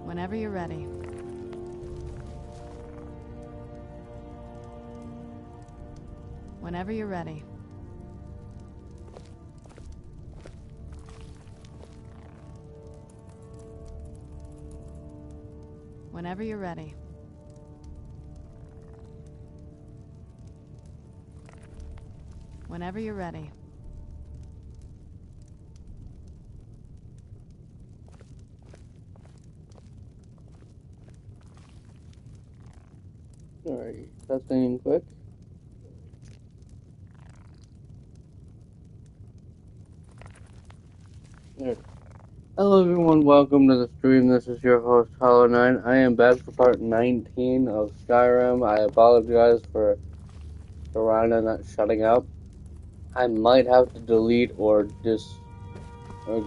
Whenever you're ready. Whenever you're ready. Whenever you're ready. Whenever you're ready. Alright, testing quick. There. Hello everyone, welcome to the stream. This is your host, Hollow Knight. I am back for part 19 of Skyrim. I apologize for the rhino not shutting up. I might have to delete or get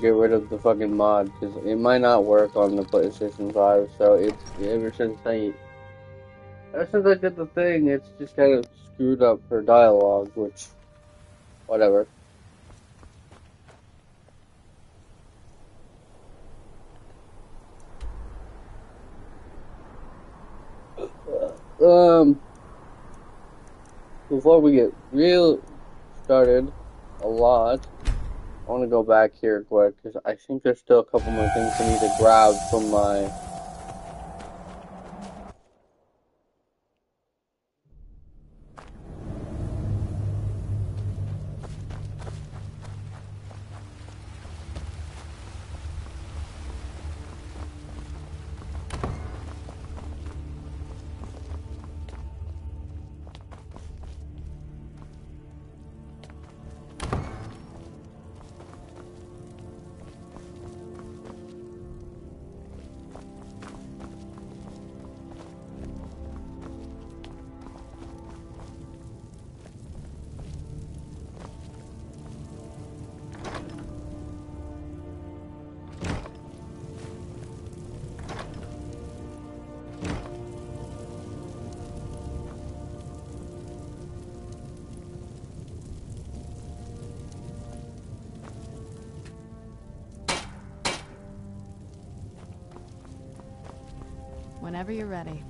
rid of the fucking mod, because it might not work on the PlayStation 5, so it's, ever since I did the thing, it's just kind of screwed up for dialogue, which, whatever. Before we get real started, I want to go back here quick, because I think there's still a couple more things I need to grab from my... Whenever you're ready.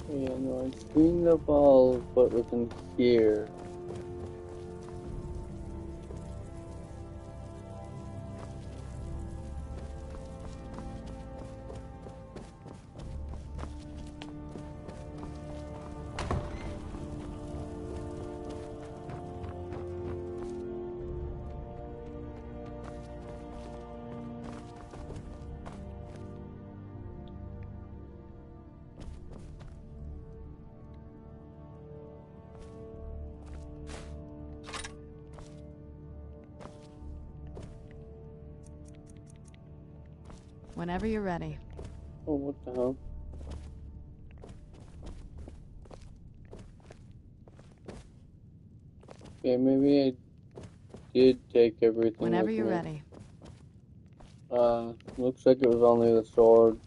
Yeah, no, I cleaned up all what was in here. Whenever you're ready. Oh, what the hell? Okay, maybe I did take everything Whenever with you're me. ready. Looks like it was only the sword.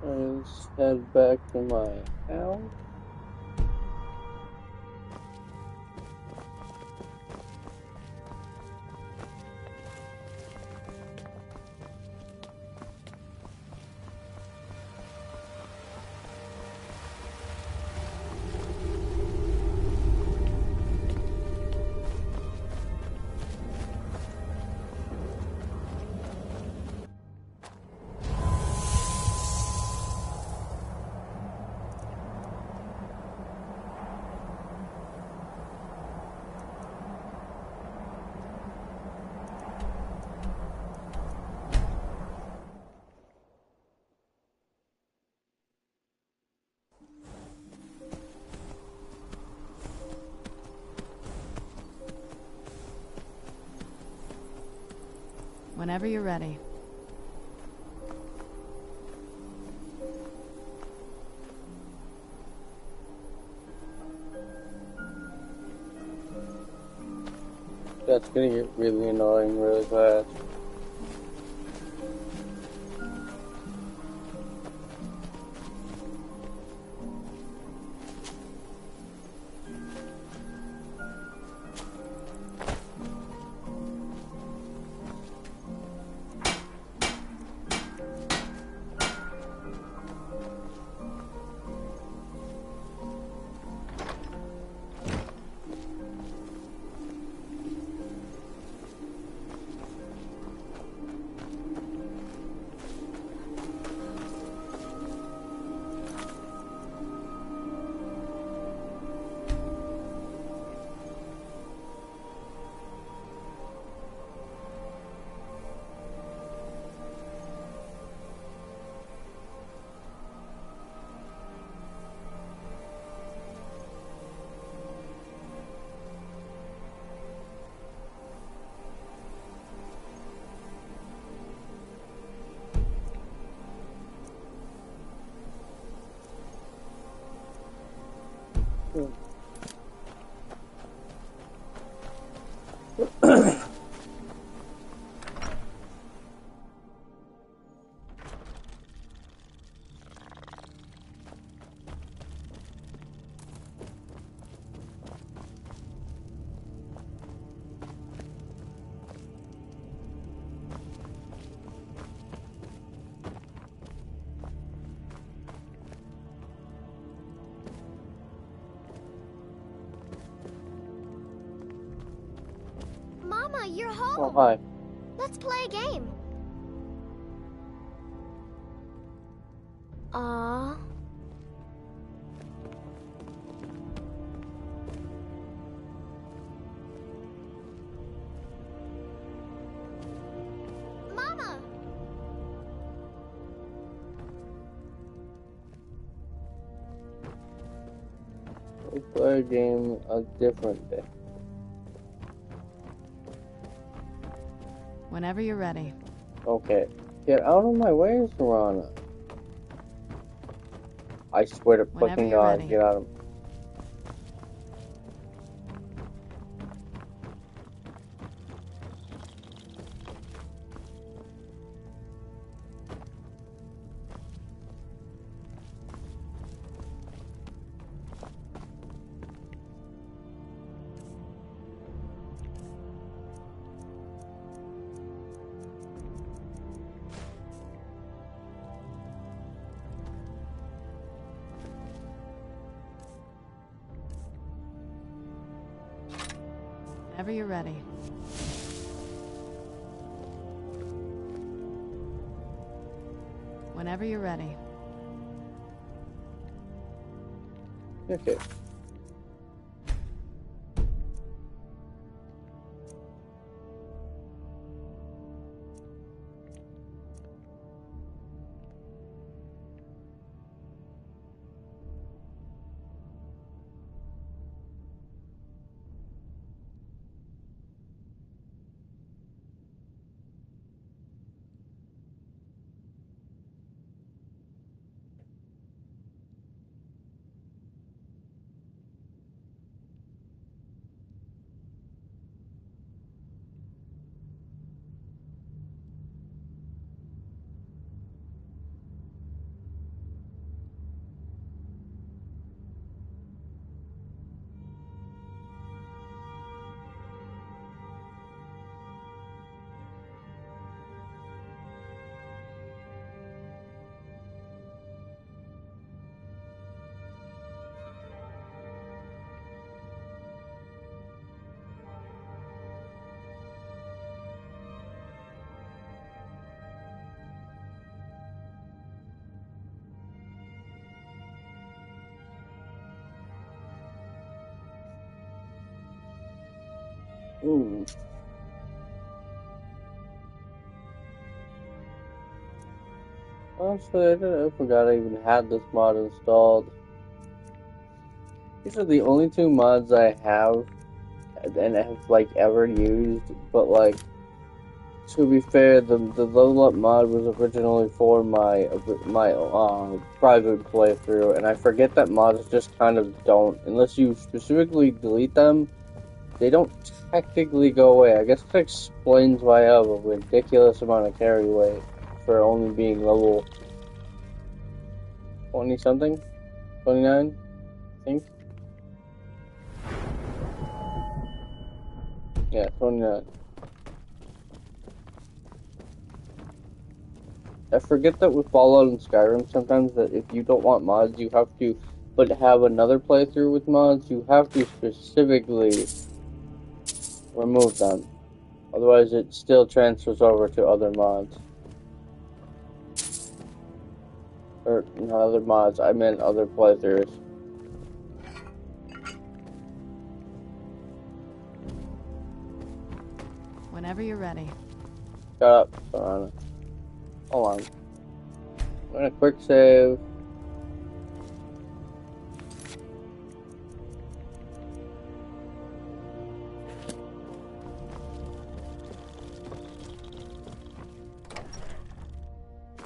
Let's head back to my house. Whenever you're ready. That's gonna get really annoying really fast. Mama, you're home. Oh, hi. Let's play a game. Aww. Mama! We'll play a game a different day. Whenever you're ready. Okay. Get out of my way, Serana. I swear to Whenever fucking you're God, ready. get out of... Whenever you're ready. Whenever you're ready. Okay. Ooh. Honestly, I forgot I even had this mod installed. These are the only two mods I have and have like ever used, but like to be fair, the level up mod was originally for my private playthrough, and I forget that mods just kind of don't, unless you specifically delete them, they don't technically go away. I guess that explains why I have a ridiculous amount of carry weight for only being level 20 something, 29, I think. Yeah, 29. I forget that with Fallout and Skyrim, sometimes that if you don't want mods, you have to, but have another playthrough with mods, you have to specifically remove them. Otherwise, it still transfers over to other mods. Or, not other mods, I meant other playthroughs. Whenever you're ready. Shut up, Sorana. Hold on. I'm gonna quick save.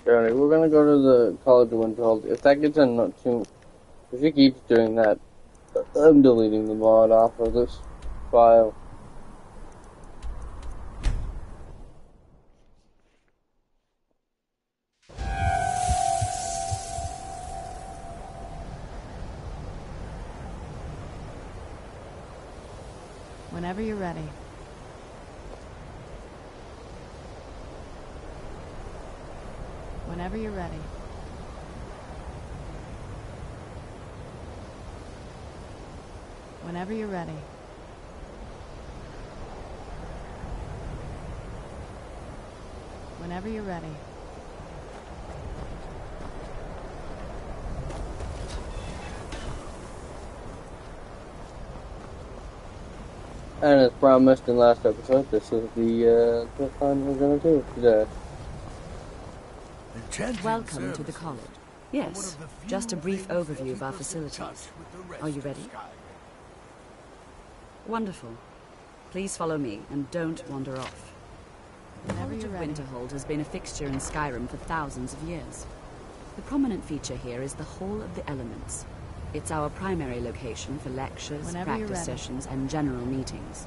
Alright, we're gonna go to the College of Winterhold. If that gets in too, if he keeps doing that, I'm deleting the mod off of this file. Whenever you're ready. Whenever you're ready. Whenever you're ready. Whenever you're ready. And as promised in last episode, this is the fun we're gonna do today. Welcome to the college. Yes, just a brief overview of our facilities. Are you ready? Wonderful. Please follow me and don't wander off. The College of Winterhold has been a fixture in Skyrim for thousands of years. The prominent feature here is the Hall of the Elements. It's our primary location for lectures, practice sessions, and general meetings.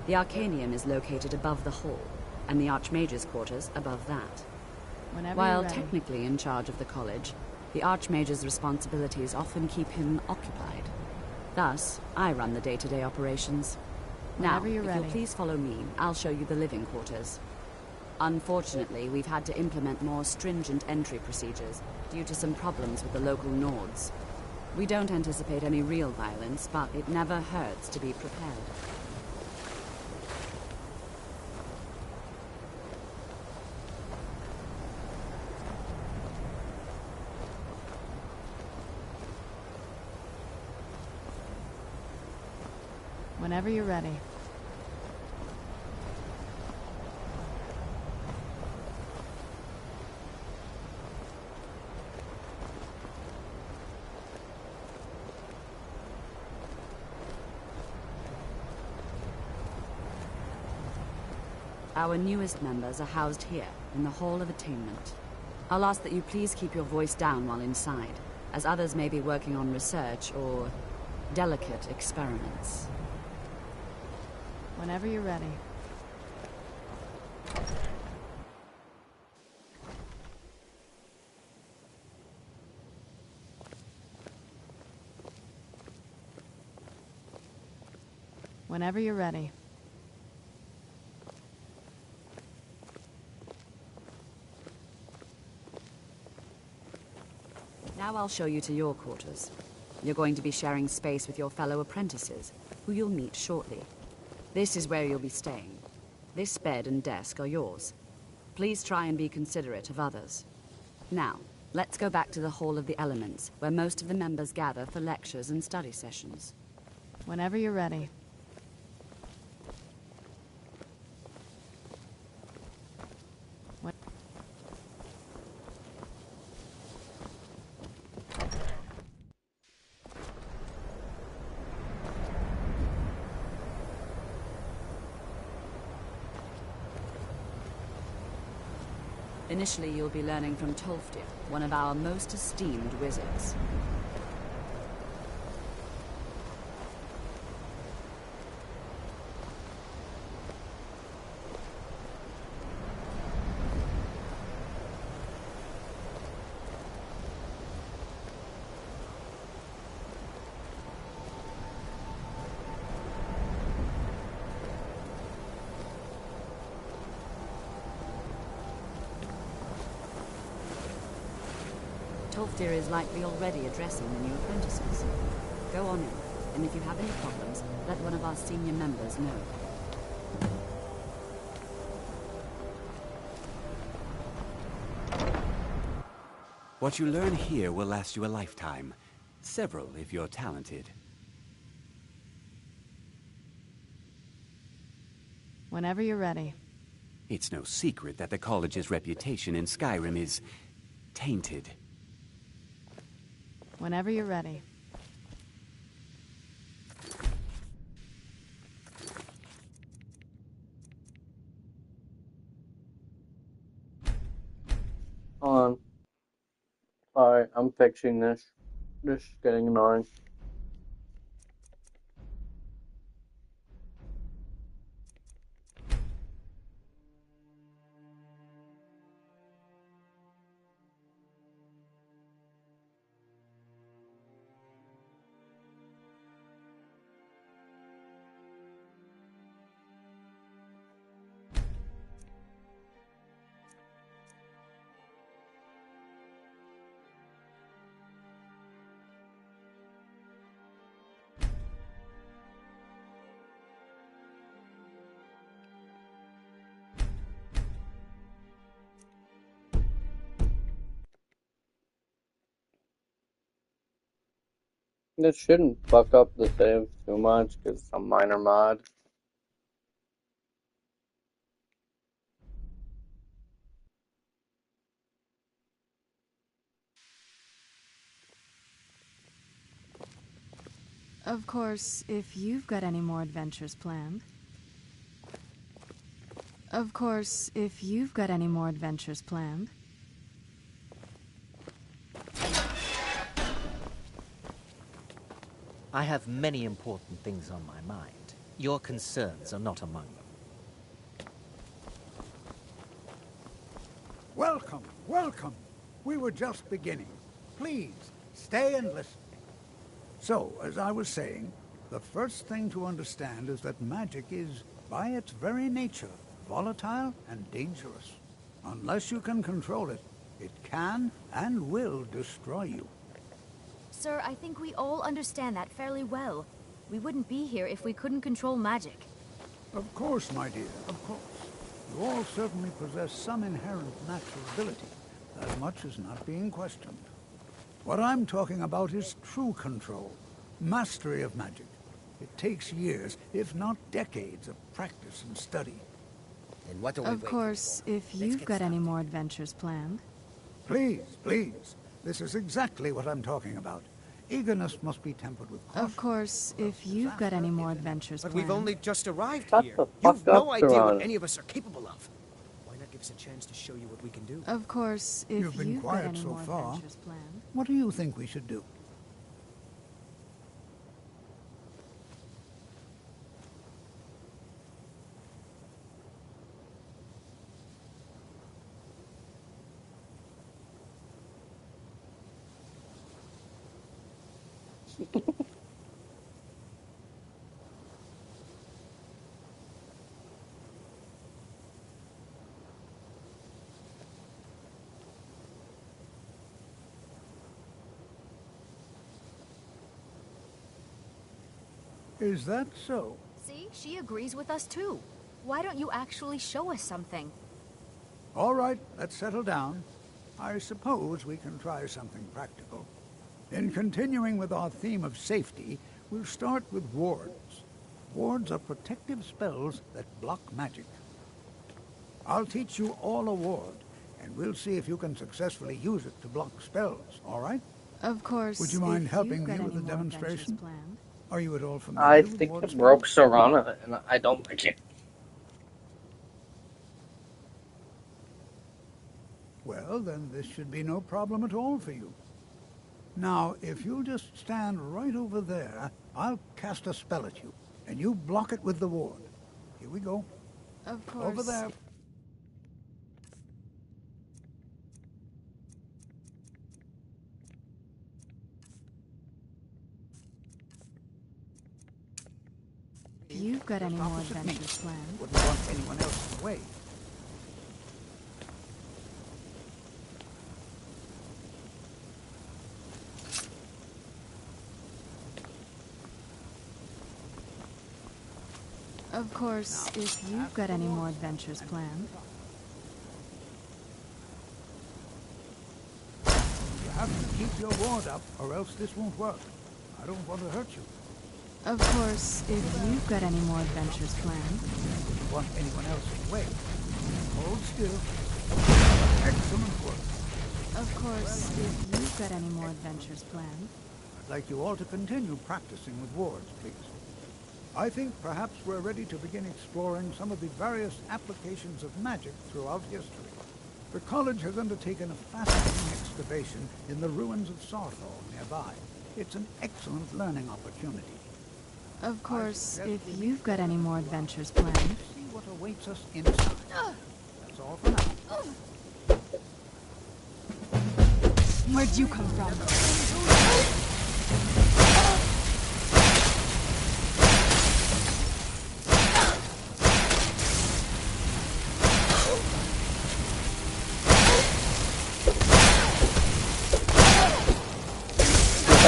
The Arcanium is located above the hall, and the Archmage's quarters above that. While technically in charge of the college, the Archmage's responsibilities often keep him occupied. Thus, I run the day-to-day operations. Now, if you'll please follow me, I'll show you the living quarters. Unfortunately, we've had to implement more stringent entry procedures due to some problems with the local Nords. We don't anticipate any real violence, but it never hurts to be prepared. Whenever you're ready. Our newest members are housed here, in the Hall of Attainment. I'll ask that you please keep your voice down while inside, as others may be working on research or delicate experiments. Whenever you're ready. Whenever you're ready. Now I'll show you to your quarters. You're going to be sharing space with your fellow apprentices, who you'll meet shortly. This is where you'll be staying. This bed and desk are yours. Please try and be considerate of others. Now, let's go back to the Hall of the Elements, where most of the members gather for lectures and study sessions. Whenever you're ready. Initially, you'll be learning from Tolfdir, one of our most esteemed wizards. Tolfdir is likely already addressing the new apprentices. Go on in, and if you have any problems, let one of our senior members know. What you learn here will last you a lifetime. Several, if you're talented. Whenever you're ready. It's no secret that the college's reputation in Skyrim is tainted. Whenever you're ready. Hold on. Alright, I'm fixing this. This is getting annoying. This shouldn't fuck up the save too much, because it's a minor mod. Of course, if you've got any more adventures planned. Of course, if you've got any more adventures planned. I have many important things on my mind. Your concerns are not among them. Welcome, welcome. We were just beginning. Please, stay and listen. So, as I was saying, the first thing to understand is that magic is, by its very nature, volatile and dangerous. Unless you can control it, it can and will destroy you. Sir, I think we all understand that fairly well. We wouldn't be here if we couldn't control magic. Of course, my dear, of course. You all certainly possess some inherent natural ability. That much is not being questioned. What I'm talking about is true control, mastery of magic. It takes years, if not decades, of practice and study. And what are we Of course, if you've got any more adventures planned. Please, please. This is exactly what I'm talking about. Eagerness must be tempered with caution. Of course, if you've got any more adventures But planned. we've only just arrived Shut here. the You've fuck up, no idea Serrano. what any of us are capable of. Why not give us a chance to show you what we can do? Of course, if You've been you've got quiet any so more far. adventures planned. What do you think we should do? Is that so? See, she agrees with us too. Why don't you actually show us something? All right, let's settle down. I suppose we can try something practical. In continuing with our theme of safety, we'll start with wards. Wards are protective spells that block magic. I'll teach you all a ward, and we'll see if you can successfully use it to block spells, all right? Of course. Would you mind if helping you've me got with any the more adventures demonstration? planned. Are you at all familiar I with think ward it spells? broke Serrano, and I don't like it. Well, then this should be no problem at all for you. Now, if you'll just stand right over there, I'll cast a spell at you, and you block it with the ward. Here we go. Of course. Over there. If you've got any more Opposite me. adventures planned. Wouldn't want anyone else in the way. Of course, if you've got any more adventures planned. You have to keep your ward up, or else this won't work. I don't want to hurt you. Of course, if you've got any more adventures planned. Wouldn't want anyone else in the way. Hold still. Excellent work. Of course, if you've got any more adventures planned. I'd like you all to continue practicing with wards, please. I think perhaps we're ready to begin exploring some of the various applications of magic throughout history. The college has undertaken a fascinating excavation in the ruins of Sarthal nearby. It's an excellent learning opportunity. Of course, if you've got any more adventures planned. See what awaits us inside. That's all for now. Where'd you come from? I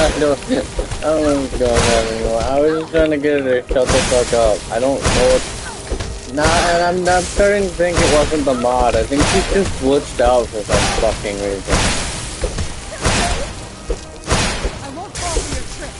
don't know what's going on anymore. I was just trying to get her to shut the fuck up. I don't know what's... Nah, and I'm starting to think it wasn't the mod. I think she just glitched out for some fucking reason. I won't fall for your trick.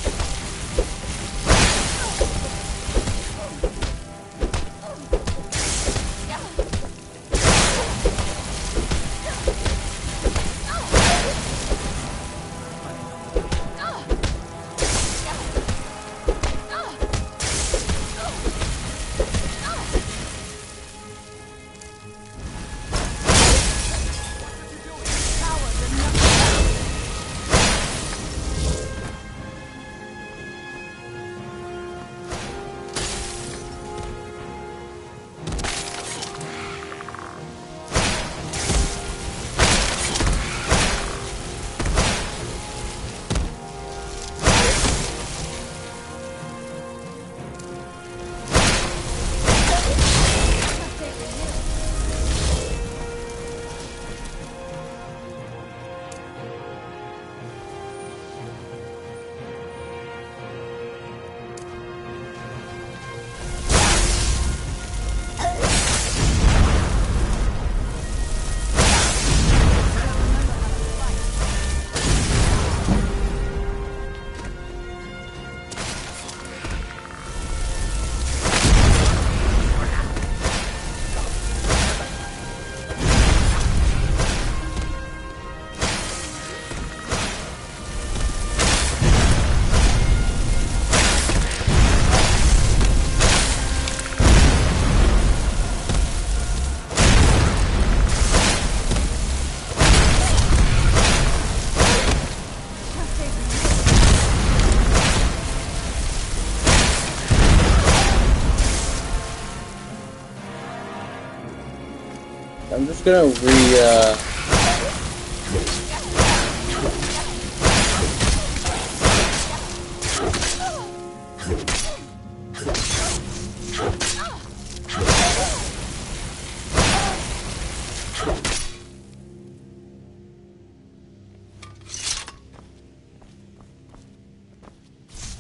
I'm just gonna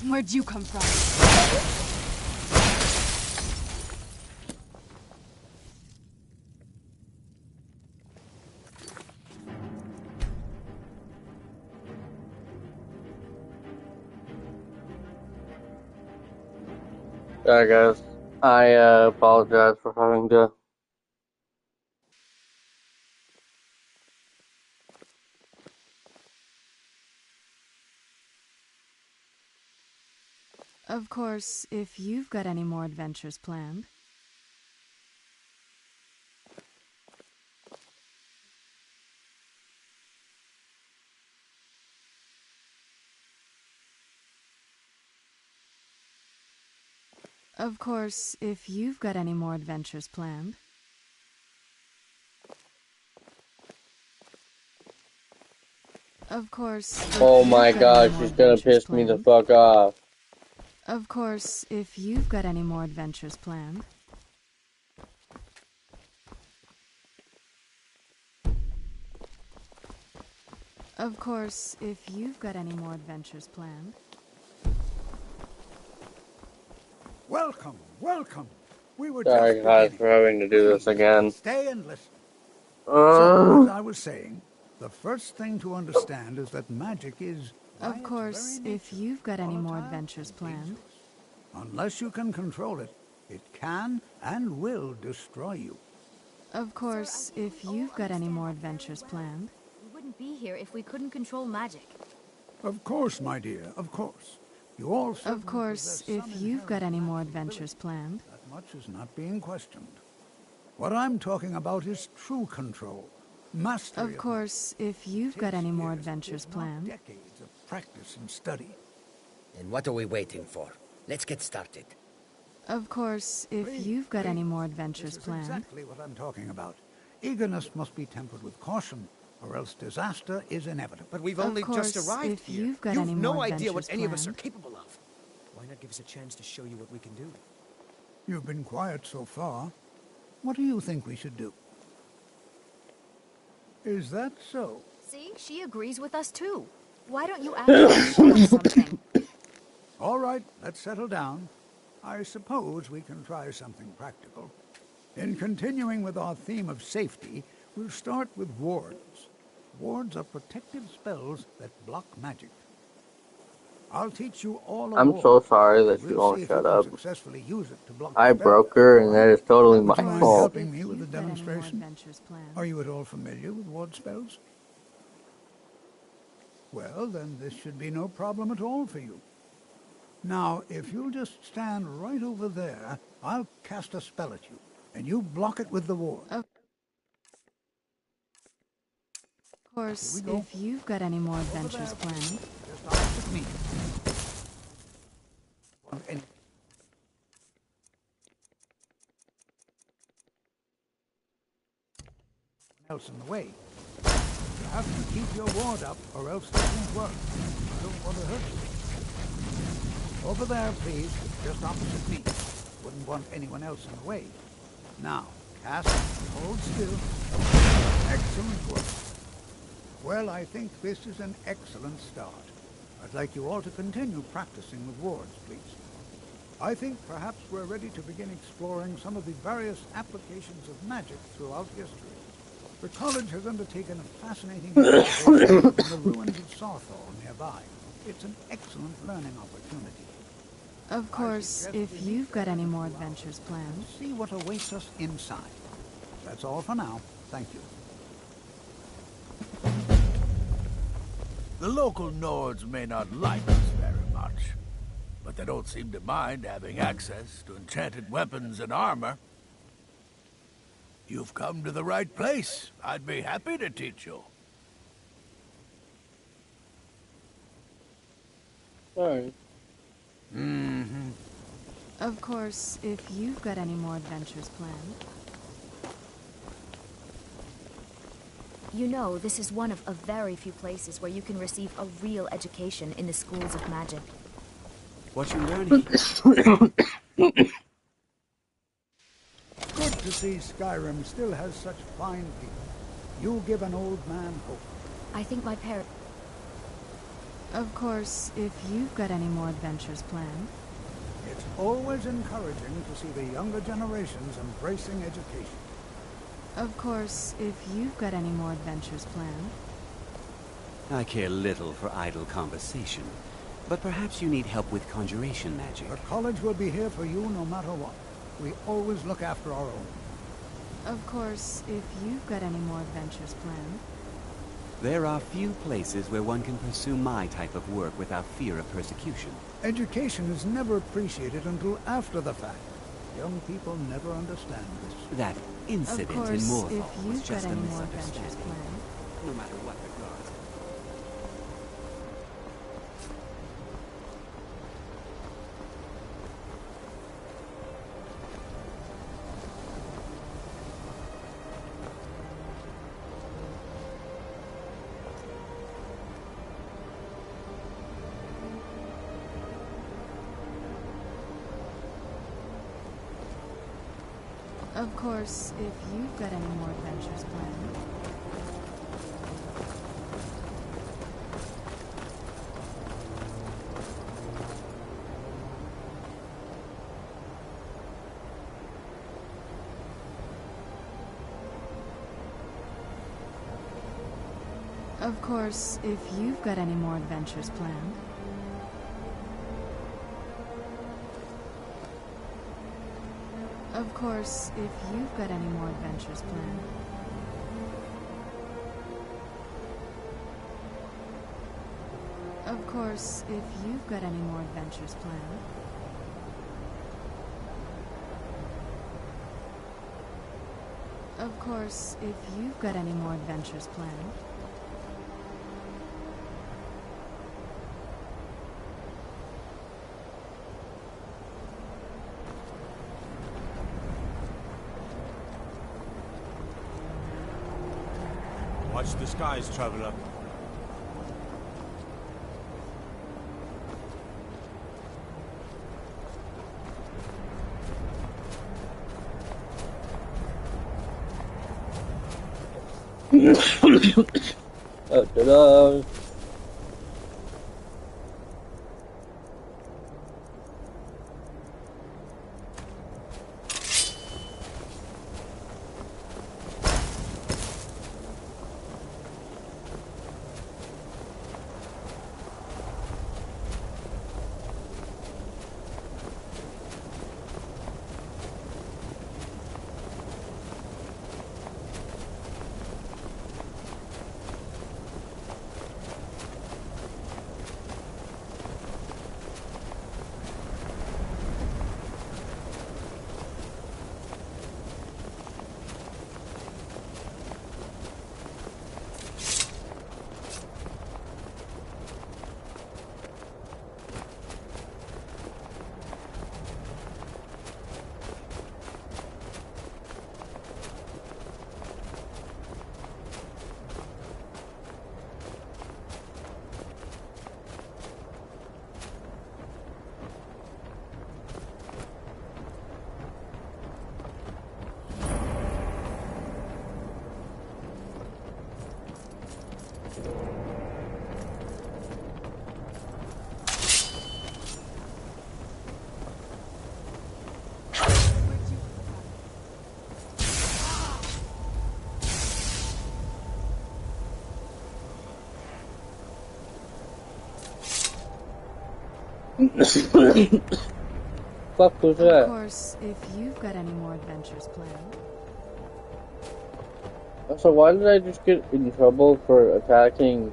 Where'd you come from? Alright guys, I apologize for having to... Of course, if you've got any more adventures planned. Of course, if you've got any more adventures planned. Of course. Oh my god, she's gonna piss me the fuck off. Of course, if you've got any more adventures planned. Of course, if you've got any more adventures planned. Welcome, welcome. We were Sorry just guys beginning. for having to do this again. Stay and listen. So, Uh, as I was saying, the first thing to understand is that magic is, by Of its course, very if nature, you've got any more volatile adventures and planned. dangerous. Unless you can control it, it can and will destroy you. Of course, if you've got any more adventures planned. We wouldn't be here if we couldn't control magic. Of course, my dear, of course. You all Of certainly course, possess if some you've got any inherent more magical adventures ability. planned. That much is not being questioned. What I'm talking about is true control. Mastery Of course, if you've got takes any more years, adventures if not planned. decades of practice and study. And what are we waiting for? Let's get started. Of course, if Please, you've got any please. more adventures This is planned. exactly what I'm talking about. Eagerness must be tempered with caution, or else disaster is inevitable. But we've Of only just course, arrived if here. you've got You've any no more idea what adventures any of us are planned. capable of. Why not give us a chance to show you what we can do? You've been quiet so far. What do you think we should do? Is that so? See, she agrees with us too. Why don't you actually show us something? All right, let's settle down. I suppose we can try something practical. In continuing with our theme of safety, we'll start with wards. Wards are protective spells that block magic. I'll teach you all a I'm ward. so sorry that she We'll won't see if shut you can up. successfully use it to block I the spell. broke her, and that is totally Would my you mind fault. helping me If with the you've got any more demonstration? adventures planned. Are you at all familiar with ward spells? Well, then this should be no problem at all for you. Now, if you'll just stand right over there, I'll cast a spell at you, and you block it with the ward. Of course, Here we go. if you've got any more Over adventures there, planned. just opposite me. And else in the way. You have to keep your ward up, or else this won't work. I don't want to hurt you. Over there, please, just opposite me. Wouldn't want anyone else in the way. Now, cast, hold still. Excellent work. Well, I think this is an excellent start. I'd like you all to continue practicing with wards, please. I think perhaps we're ready to begin exploring some of the various applications of magic throughout history. The college has undertaken a fascinating excavation in the ruins of Sawthorn nearby. It's an excellent learning opportunity. Of course, if you've got any more adventures planned. See what awaits us inside. That's all for now. Thank you. The local Nords may not like us very much, but they don't seem to mind having access to enchanted weapons and armor. You've come to the right place. I'd be happy to teach you. Sorry. Mm-hmm. Of course, if you've got any more adventures planned. You know, this is one of a very few places where you can receive a real education in the schools of magic. What you learn here... Good to see Skyrim still has such fine people. You give an old man hope. I think my parents... Of course, if you've got any more adventures planned. It's always encouraging to see the younger generations embracing education. Of course, if you've got any more adventures planned. I care little for idle conversation, but perhaps you need help with conjuration magic. The college will be here for you no matter what. We always look after our own. Of course, if you've got any more adventures planned. There are few places where one can pursue my type of work without fear of persecution. Education is never appreciated until after the fact. Young people never understand this. That incident Of course, in if Morval was you've just got a any more adventures misunderstanding. planned. No matter what the gods. Of course, if you've got any more adventures planned. Of course, if you've got any more adventures planned. Of course, if you've got any more adventures planned. Of course, if you've got any more adventures planned. Of course, if you've got any more adventures planned. Watch the skies, traveler. Oh, ta-da! Fuck was that? Of course, if you've got any more adventures planned. So why did I just get in trouble for attacking?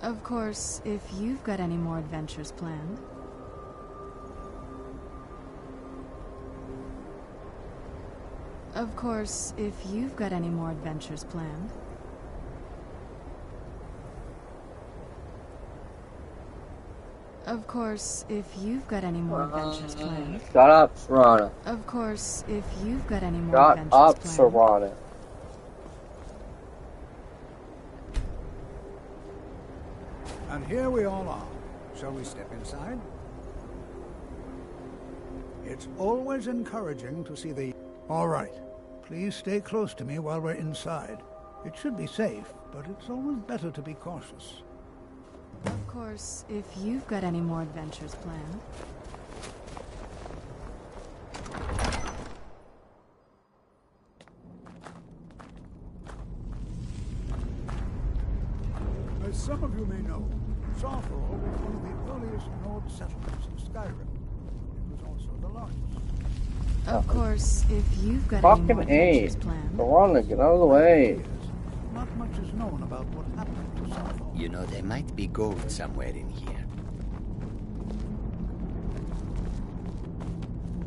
Of course, if you've got any more adventures planned. Of course, if you've got any more adventures planned. Of course, if you've got any more adventures planned. Shut up, Serana. Of course, if you've got any more Shut adventures up, planned. Serana. And here we all are. Shall we step inside? It's always encouraging to see the... All right. Please stay close to me while we're inside. It should be safe, but it's always better to be cautious. Of course, if you've got any more adventures planned. As some of you may know, Sarthal was one of the earliest Nord settlements of Skyrim. It was also the largest. Of course, if you've got any more Fucking A. adventures planned. Serana, get out of the way. Not much is known about what happened to Sarthal. You know, there might be gold somewhere in here.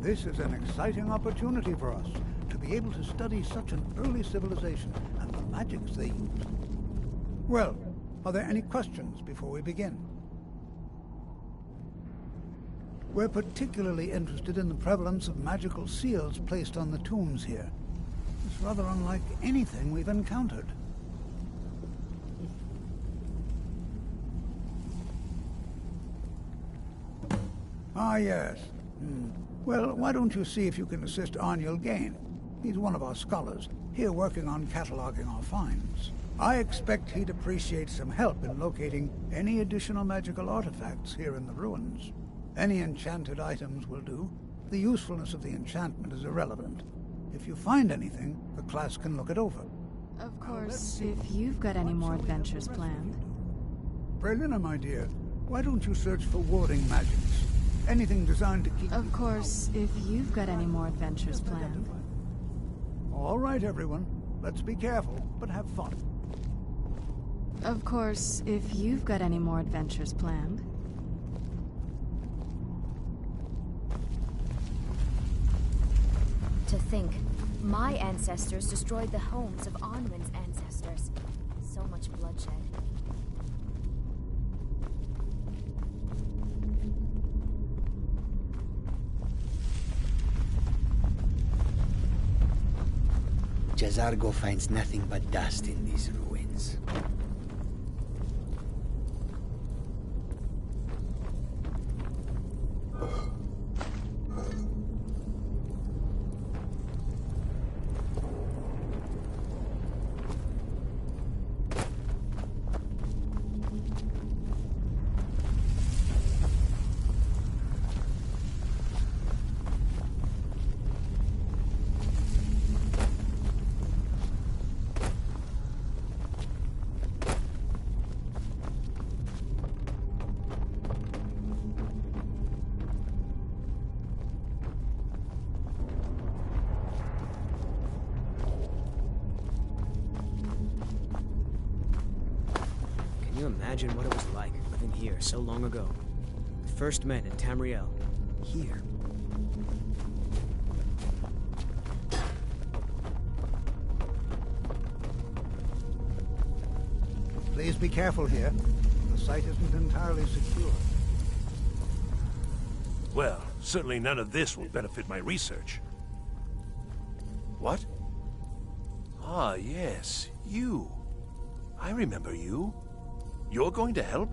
This is an exciting opportunity for us to be able to study such an early civilization and the magics they used. Well, are there any questions before we begin? We're particularly interested in the prevalence of magical seals placed on the tombs here. It's rather unlike anything we've encountered. Ah, yes. Well, why don't you see if you can assist Arniel Gain? He's one of our scholars, here working on cataloging our finds. I expect he'd appreciate some help in locating any additional magical artifacts here in the ruins. Any enchanted items will do. The usefulness of the enchantment is irrelevant. If you find anything, the class can look it over. Of course, if you've got any more adventures planned. Brelina, my dear, why don't you search for warding magics? Anything designed to keep... Of course, if you've got any more adventures planned. All right, everyone. Let's be careful, but have fun. Of course, if you've got any more adventures planned. To think, my ancestors destroyed the homes of Onwin's ancestors. So much bloodshed. Jazargo finds nothing but dust in these ruins. Can you imagine what it was like living here so long ago? The first men in Tamriel. Here. Please be careful here. The site isn't entirely secure. Well, certainly none of this will benefit my research. What? Ah, yes, you. I remember you. You're going to help?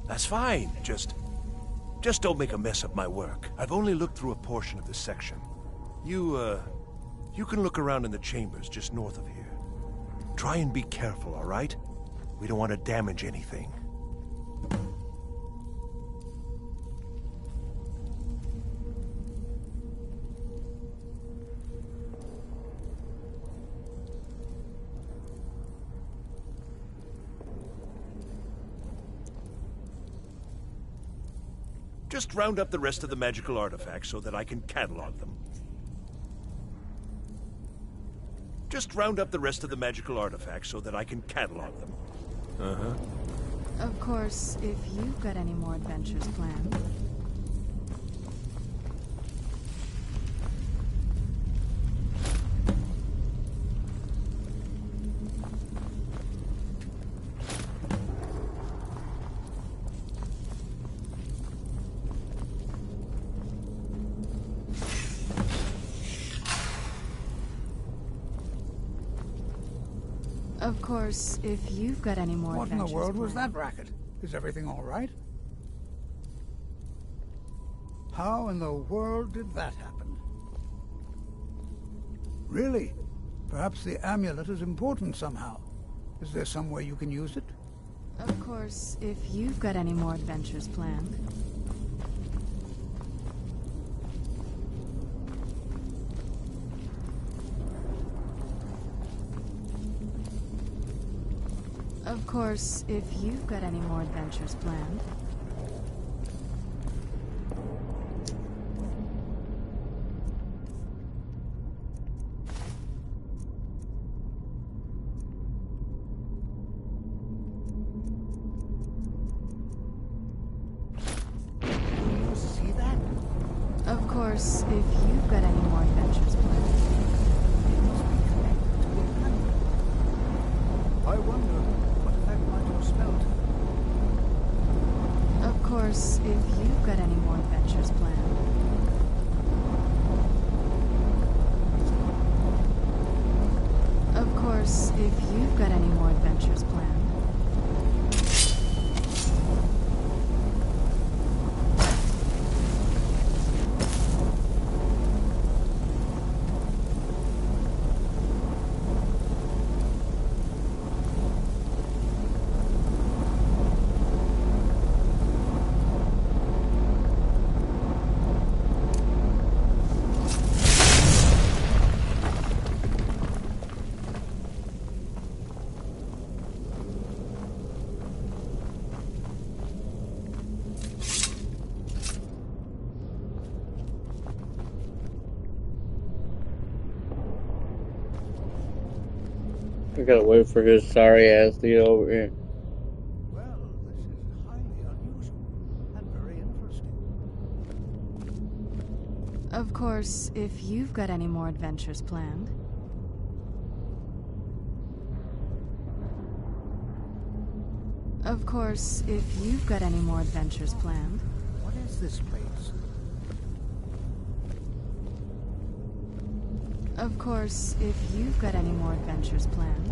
That's fine. Just don't make a mess of my work. I've only looked through a portion of this section. You can look around in the chambers just north of here. Try and be careful, all right? We don't want to damage anything. Just round up the rest of the magical artifacts so that I can catalog them. Just round up the rest of the magical artifacts so that I can catalog them. Uh-huh. Of course, if you've got any more adventures planned. Of course, if you've got any more What in adventures the world was planned. that racket? Is everything all right? How in the world did that happen? Really? Perhaps the amulet is important somehow. Is there some way you can use it? Of course, if you've got any more adventures planned. Of course, if you've got any more adventures planned. See that? Of course, if you've got any more adventures planned. I wonder what that might have smelled. Of course, if you've got any more adventures planned. Of course, if you've got any more adventures planned. I gotta wait for his sorry ass to get over here. Well, this is highly unusual and very interesting. Of course, if you've got any more adventures planned. Of course, if you've got any more adventures planned. What is this place? Of course, if you've got any more adventures planned.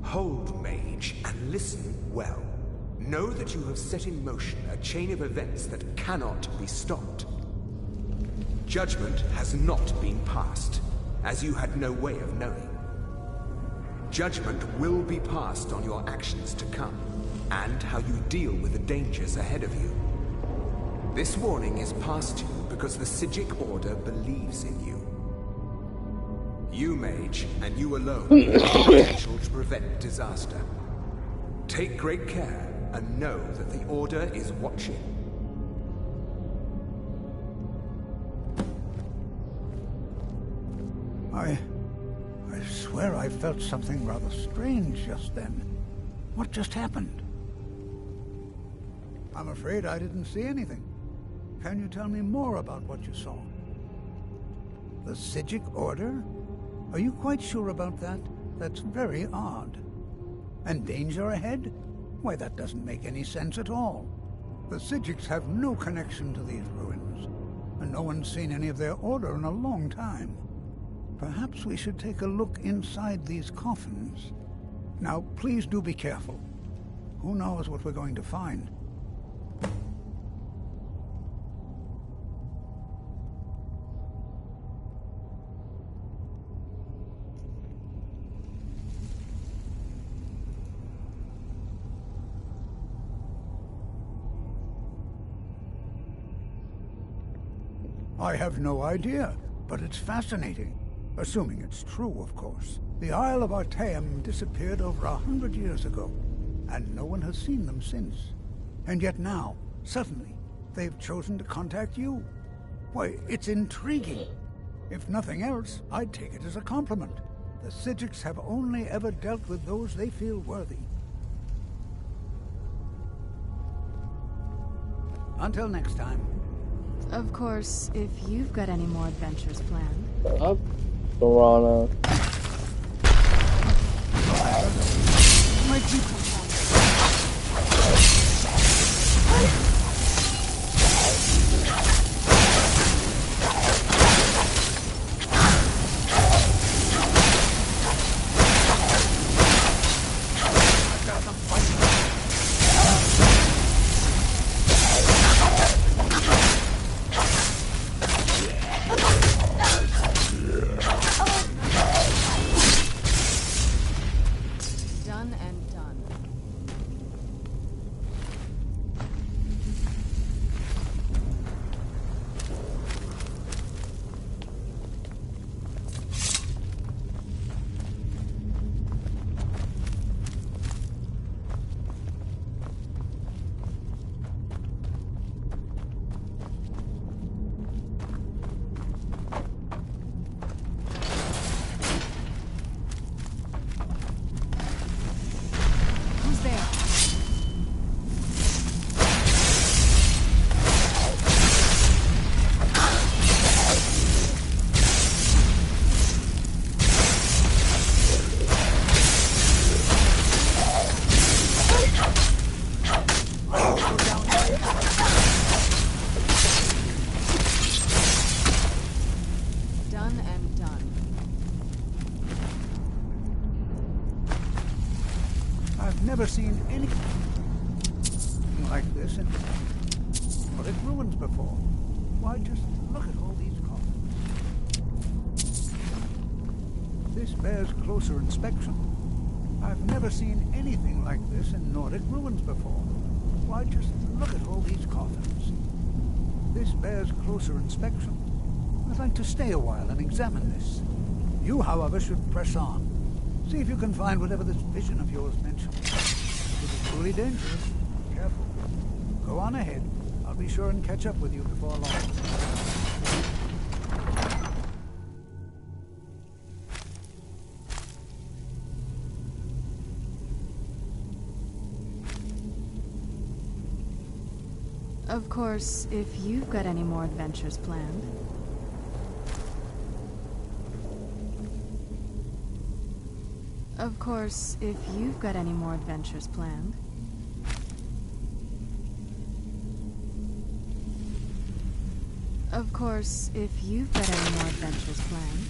Hold, mage, and listen well. Know that you have set in motion a chain of events that cannot be stopped. Judgment has not been passed, as you had no way of knowing. Judgment will be passed on your actions to come, and how you deal with the dangers ahead of you. This warning is passed to you because the Psijic Order believes in you. You, mage, and you alone have the potential to prevent disaster. Take great care, and know that the Order is watching. I swear I felt something rather strange just then. What just happened? I'm afraid I didn't see anything. Can you tell me more about what you saw? The Psijic Order? Are you quite sure about that? That's very odd. And danger ahead? Why, that doesn't make any sense at all. The Psijics have no connection to these ruins, and no one's seen any of their order in a long time. Perhaps we should take a look inside these coffins. Now, please do be careful. Who knows what we're going to find? I have no idea, but it's fascinating. Assuming it's true, of course. The Isle of Artaeum disappeared over 100 years ago, and no one has seen them since. And yet now, suddenly, they've chosen to contact you. Why, it's intriguing. If nothing else, I'd take it as a compliment. The Psijics have only ever dealt with those they feel worthy. Until next time. Of course, if you've got any more adventures planned. Up, Piranha. My people. Done and done. Who's there? Done and done. I've never seen anything like this in Nordic ruins before. Why, just look at all these coffins. This bears closer inspection. I've never seen anything like this in Nordic ruins before. Why, just look at all these coffins. This bears closer inspection. I'd like to stay a while and examine this. You, however, should press on. See if you can find whatever this vision of yours mentioned. It is truly dangerous. Careful. Go on ahead. I'll be sure and catch up with you before long. Of course, if you've got any more adventures planned. Of course, if you've got any more adventures planned. Of course, if you've got any more adventures planned.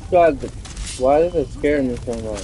God, why is it scaring me so much?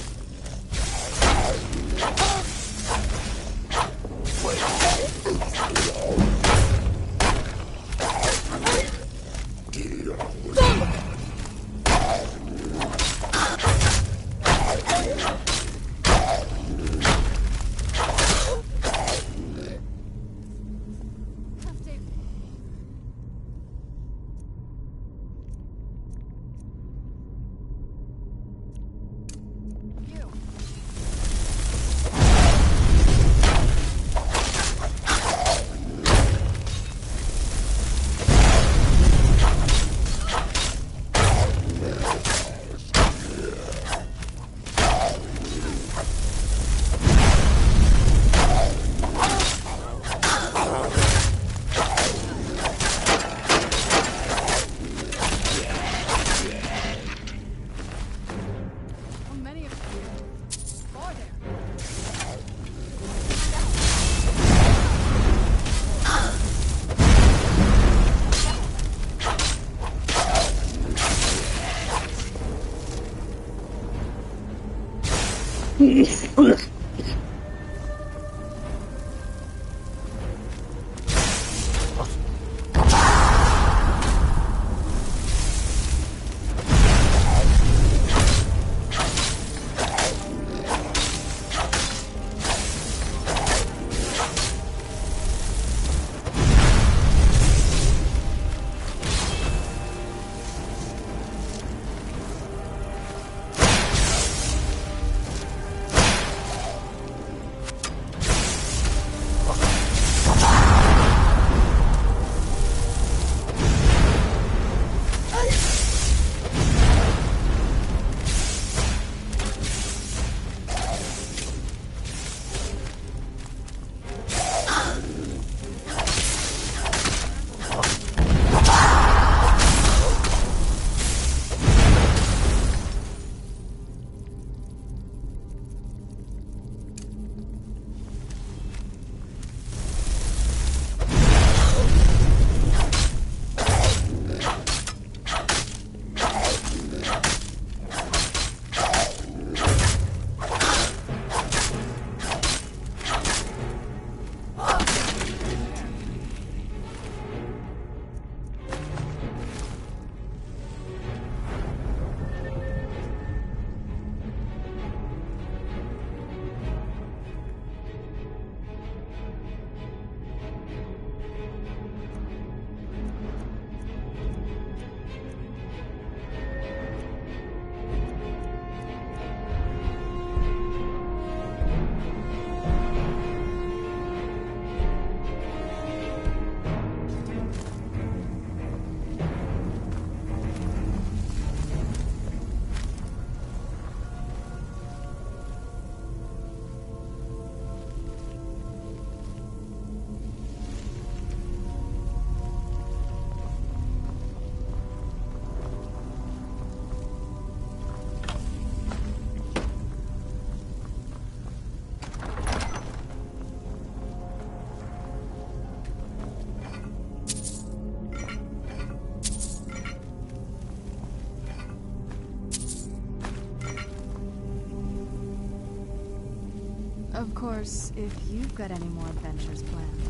Of course, if you've got any more adventures planned.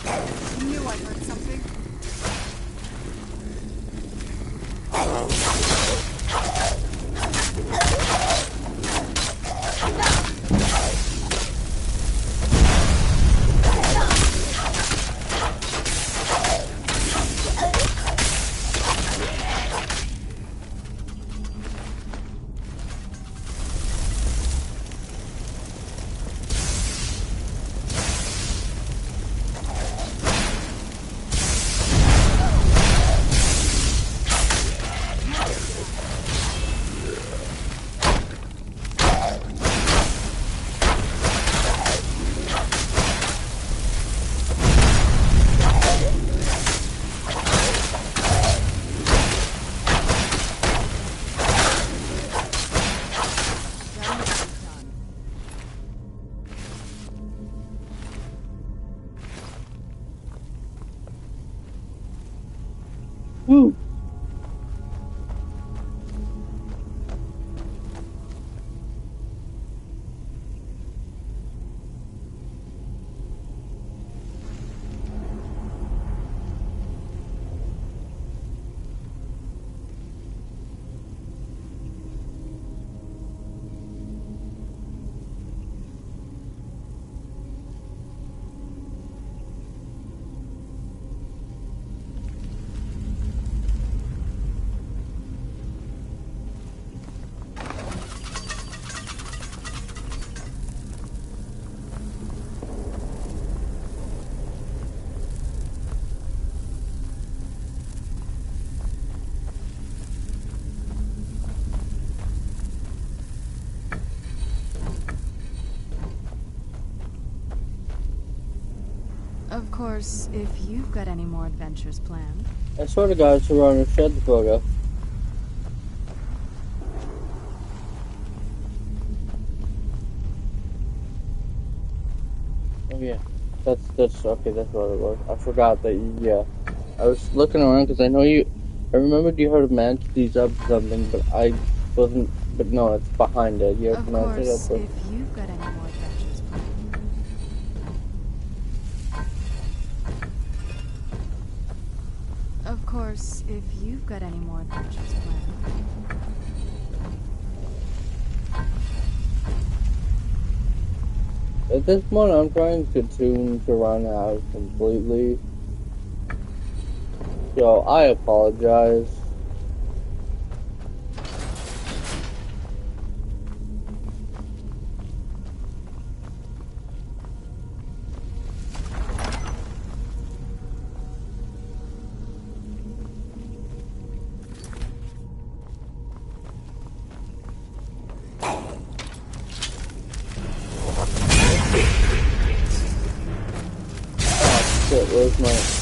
I knew I heard something. Woo! Of course, if you've got any more adventures planned. I swear to God, Serrano, shut the fuck up. Oh yeah, that's okay. That's what it was. I forgot that. Yeah, I was looking around because I know you. I remembered you had to match these up to something, but I wasn't. But no, it's behind it. You have to match it up with. If you've got any more adventures planned. Of course, if you've got any more adventures planned. At this point, I'm trying to tune Serrano out completely. So I apologize. Shit, where's my...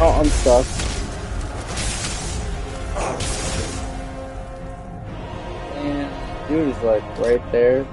Oh, I'm stuck. And dude is like right there.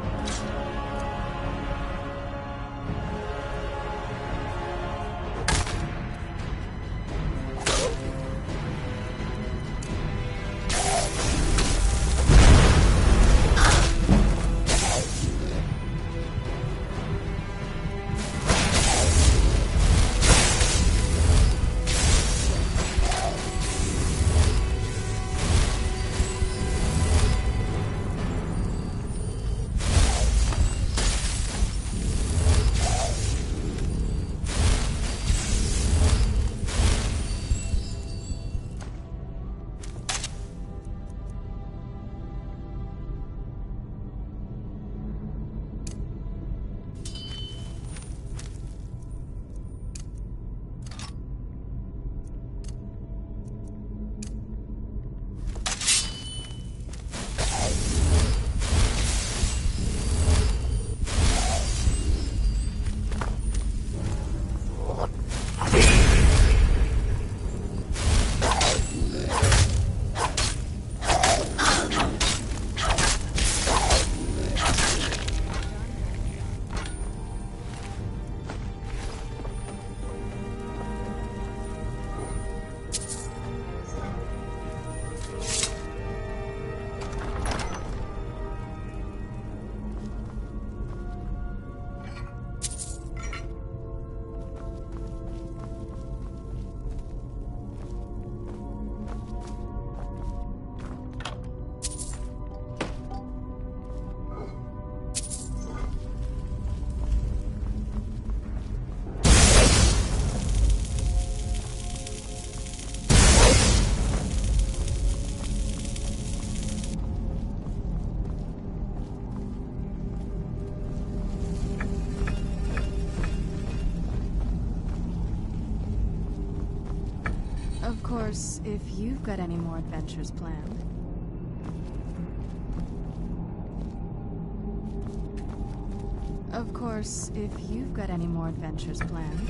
Of course, if you've got any more adventures planned. Of course, if you've got any more adventures planned.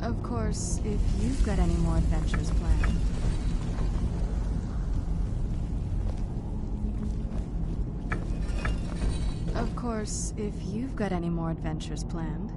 Of course, if you've got any more adventures planned. Of course, if you've got any more adventures planned.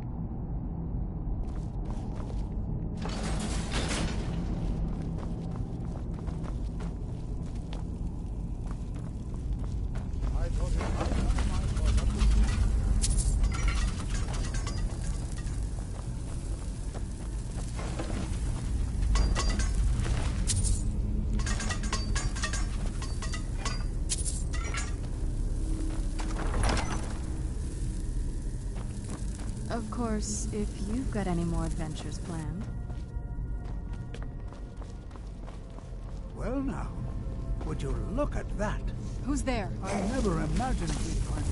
Of course, if you've got any more adventures planned. Well now, would you look at that? Who's there? I never imagined we'd find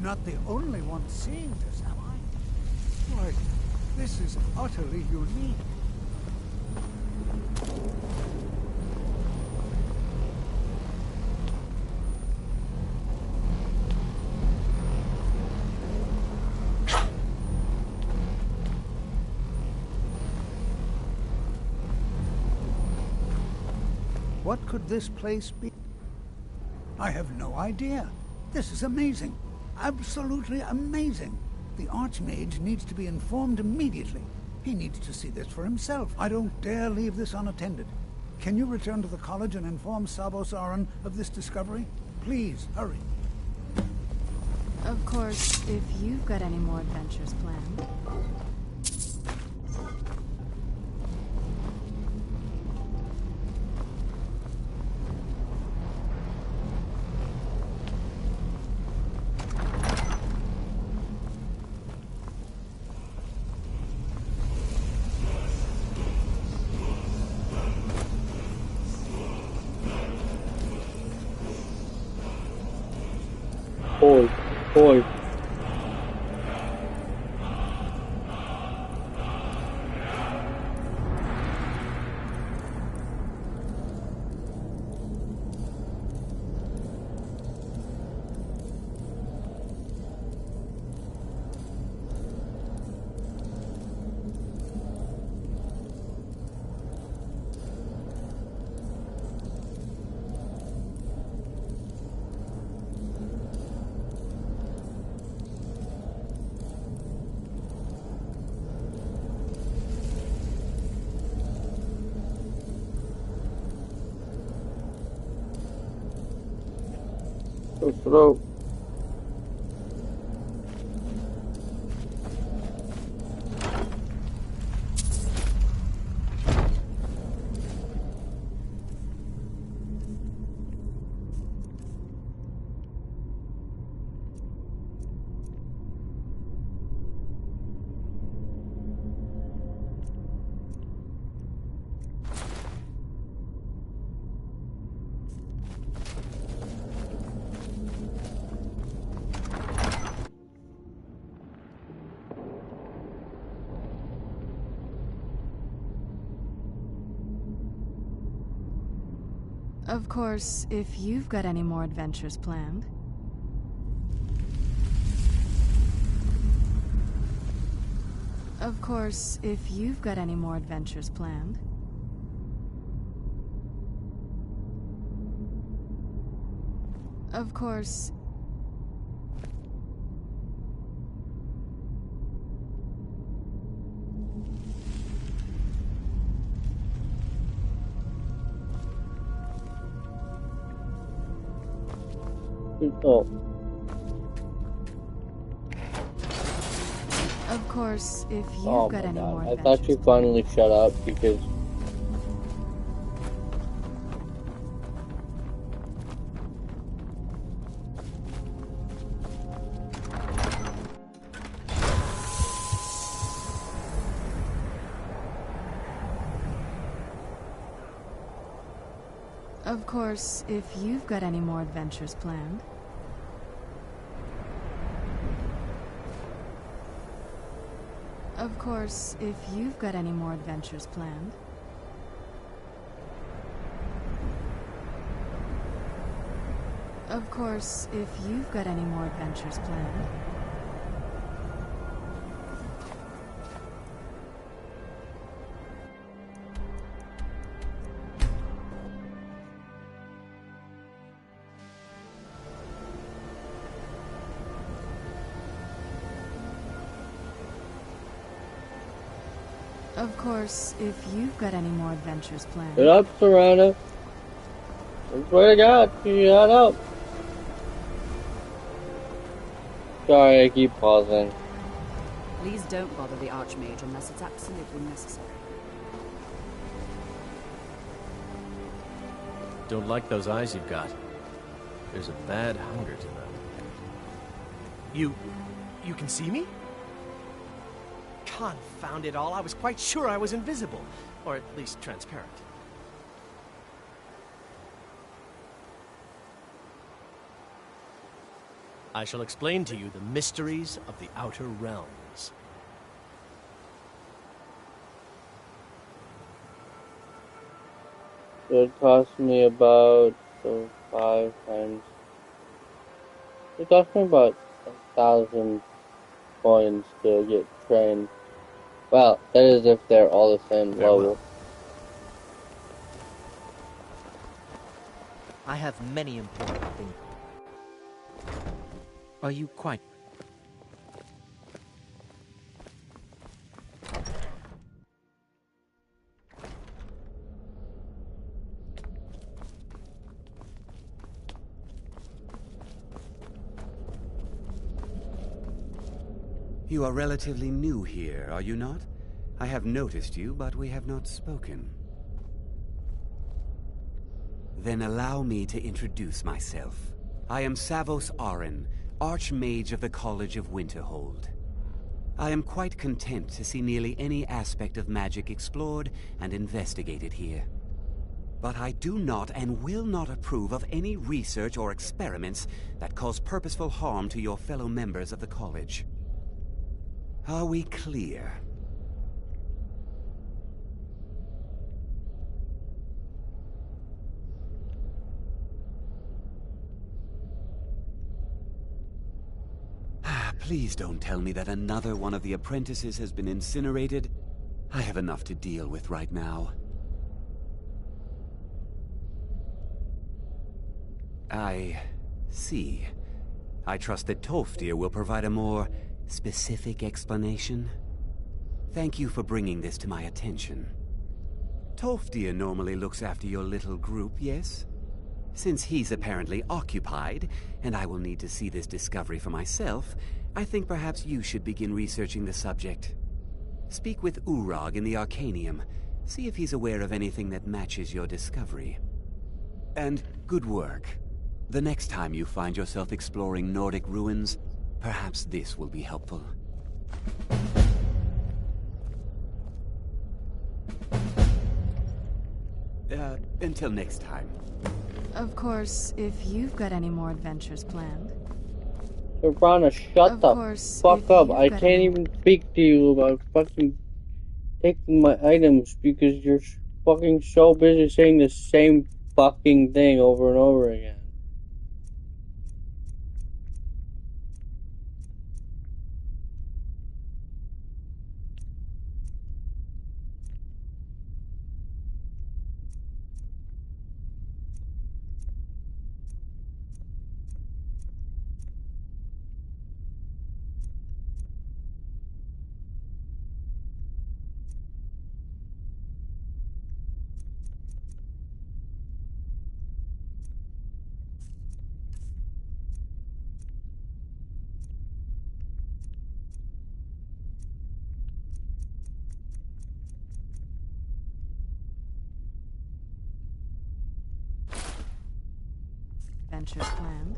not the only one seeing this, am I? Why, this is utterly unique. What could this place be? I have no idea. This is amazing. Absolutely amazing. The Archmage needs to be informed immediately. He needs to see this for himself. I don't dare leave this unattended. Can you return to the college and inform Sabos Aran of this discovery? Please, hurry. Of course, if you've got any more adventures planned. Boy. So slow. Of course, if you've got any more adventures planned. Of course, if you've got any more adventures planned. Of course. Oh. Of course, if you've Oh got my any more god. I adventures thought you planned. finally shut up because... Of course, if you've got any more adventures planned. Of course, if you've got any more adventures planned. Of course, if you've got any more adventures planned. Of course, if you've got any more adventures planned. Get up, Serena. I swear to God, shut up. Sorry, I keep pausing. Please don't bother the Archmage unless it's absolutely necessary. Don't like those eyes you've got. There's a bad hunger to them. You can see me? Confound it all, I was quite sure I was invisible. Or at least transparent. I shall explain to you the mysteries of the Outer Realms. It cost me about 5 times. It cost me about 1,000 coins to get trained. Well, that is if they're all the same level. I have many important things. Are you quite... You are relatively new here, are you not? I have noticed you, but we have not spoken. Then allow me to introduce myself. I am Savos Arin, Archmage of the College of Winterhold. I am quite content to see nearly any aspect of magic explored and investigated here. But I do not and will not approve of any research or experiments that cause purposeful harm to your fellow members of the College. Are we clear? Please don't tell me that another one of the apprentices has been incinerated. I have enough to deal with right now. I see. I trust that Tolfdir will provide a more specific explanation. Thank you for bringing this to my attention. Tolfdir normally looks after your little group, yes? Since he's apparently occupied, and I will need to see this discovery for myself, I think perhaps you should begin researching the subject. Speak with Urag in the Arcanium. See if he's aware of anything that matches your discovery. And good work. The next time you find yourself exploring Nordic ruins, perhaps this will be helpful. Until next time. Of course, if you've got any more adventures planned. Sabrina, shut the fuck up. I can't even speak to you about fucking taking my items because you're fucking so busy saying the same fucking thing over and over again. adventures planned.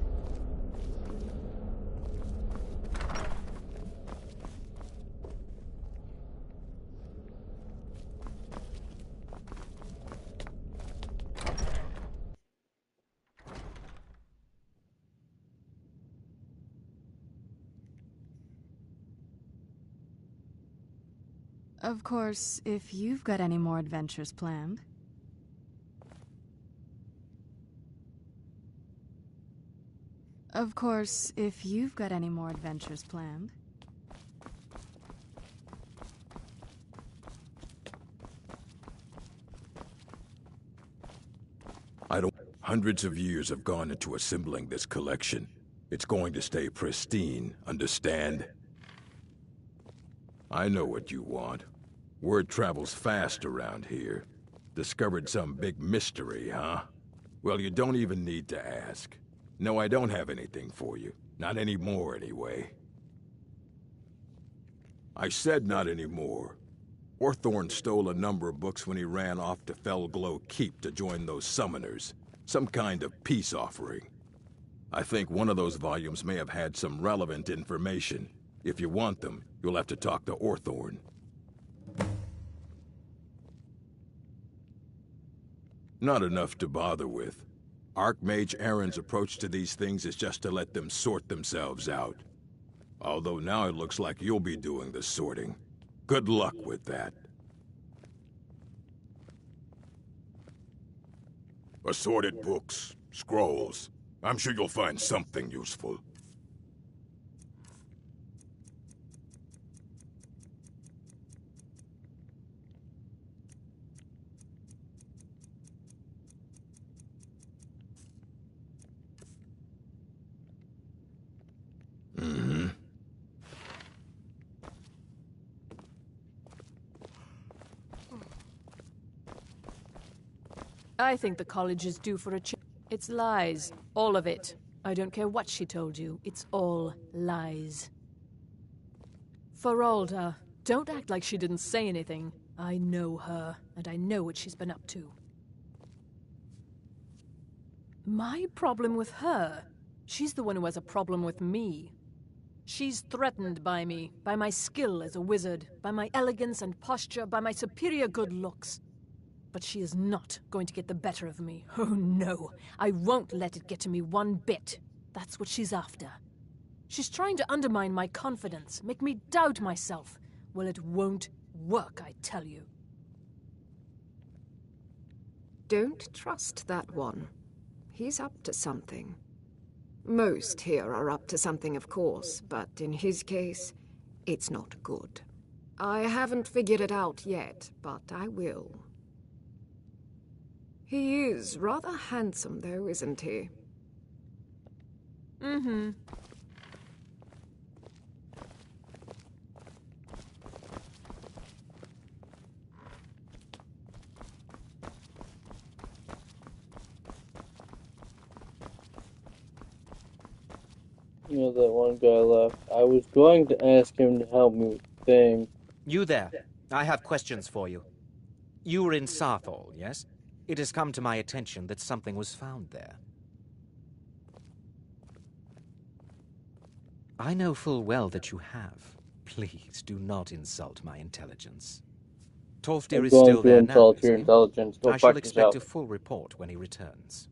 Of course, if you've got any more adventures planned. Of course, if you've got any more adventures planned. Hundreds of years have gone into assembling this collection. It's going to stay pristine, understand? I know what you want. Word travels fast around here. Discovered some big mystery, huh? Well, you don't even need to ask. No, I don't have anything for you. Not anymore, anyway. I said not anymore. Orthorn stole a number of books when he ran off to Felglow Keep to join those summoners. Some kind of peace offering. I think one of those volumes may have had some relevant information. If you want them, you'll have to talk to Orthorn. Not enough to bother with. Archmage Aaron's approach to these things is just to let them sort themselves out. Although now it looks like you'll be doing the sorting. Good luck with that. Assorted books, scrolls. I'm sure you'll find something useful. I think the college is due for a change. It's lies. All of it. I don't care what she told you. It's all lies. Feralda, don't act like she didn't say anything. I know her, and I know what she's been up to. My problem with her? She's the one who has a problem with me. She's threatened by me, by my skill as a wizard, by my elegance and posture, by my superior good looks. But she is not going to get the better of me. Oh no, I won't let it get to me one bit. That's what she's after. She's trying to undermine my confidence, make me doubt myself. Well, it won't work, I tell you. Don't trust that one. He's up to something. Most here are up to something, of course, but in his case, it's not good. I haven't figured it out yet, but I will. He is rather handsome, though, isn't he? Mm-hmm. You know, that one guy left. I was going to ask him to help me with things. You there. I have questions for you. You were in Sarthol, yes? It has come to my attention that something was found there. I know full well that you have. Please do not insult my intelligence. Tolfdir is still there now, your intelligence. Go I shall fuck expect yourself. a full report when he returns.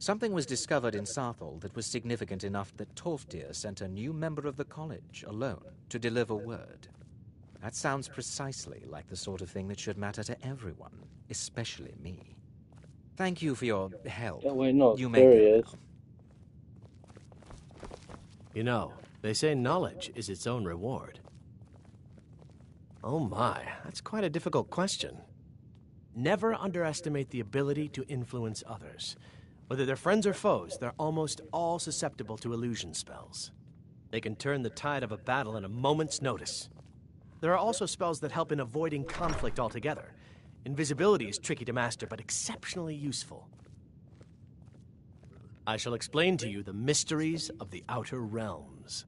Something was discovered in Sarthol that was significant enough that Tolfdir sent a new member of the college, alone, to deliver word. That sounds precisely like the sort of thing that should matter to everyone, especially me. Thank you for your help. Oh, wait, no, you there may he go is. now. You know, they say knowledge is its own reward. Oh my, that's quite a difficult question. Never underestimate the ability to influence others. Whether they're friends or foes, they're almost all susceptible to illusion spells. They can turn the tide of a battle in a moment's notice. There are also spells that help in avoiding conflict altogether. Invisibility is tricky to master, but exceptionally useful. I shall explain to you the mysteries of the Outer Realms.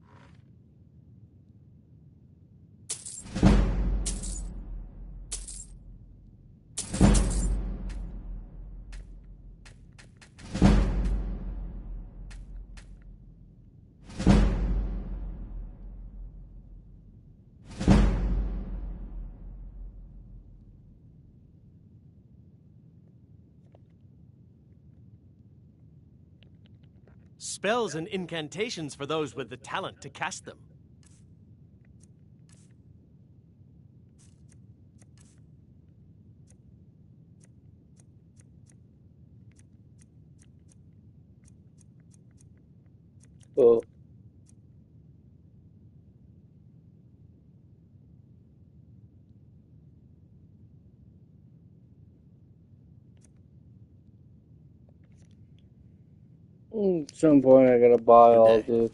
Spells and incantations for those with the talent to cast them. Cool. At some point I gotta buy all this.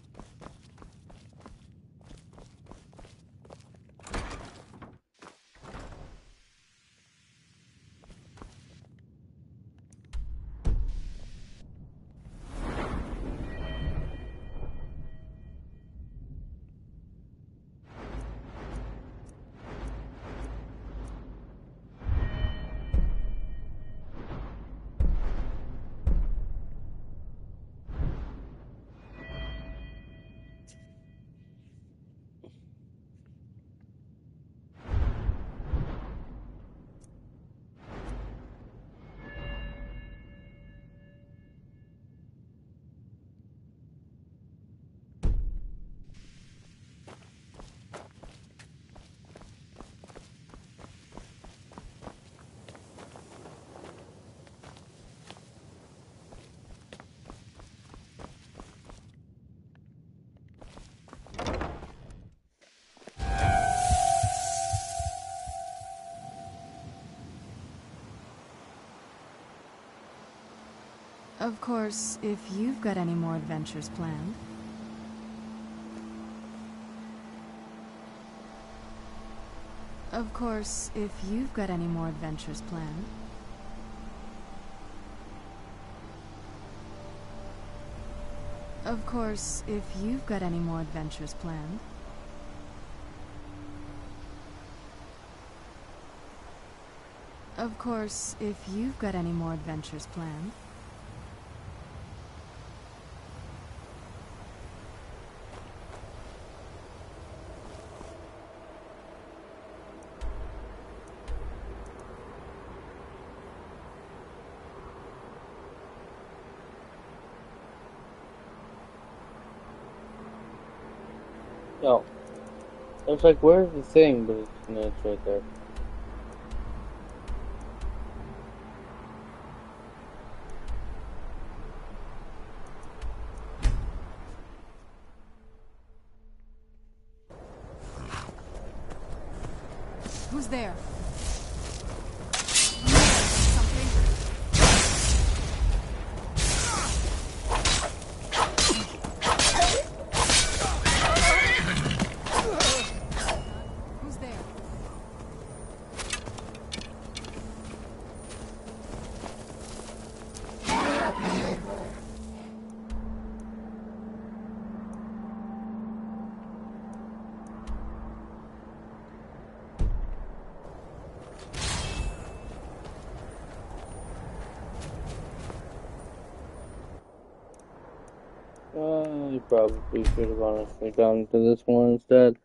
Of course, if you've got any more adventures planned. Of course, if you've got any more adventures planned. Of course, if you've got any more adventures planned. Of course, if you've got any more adventures planned. No. I was like, where's the thing? But it's right there. Who's there? You probably should have honestly gone to this one instead.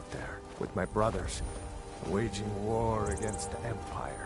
out there with my brothers, waging war against the Empire.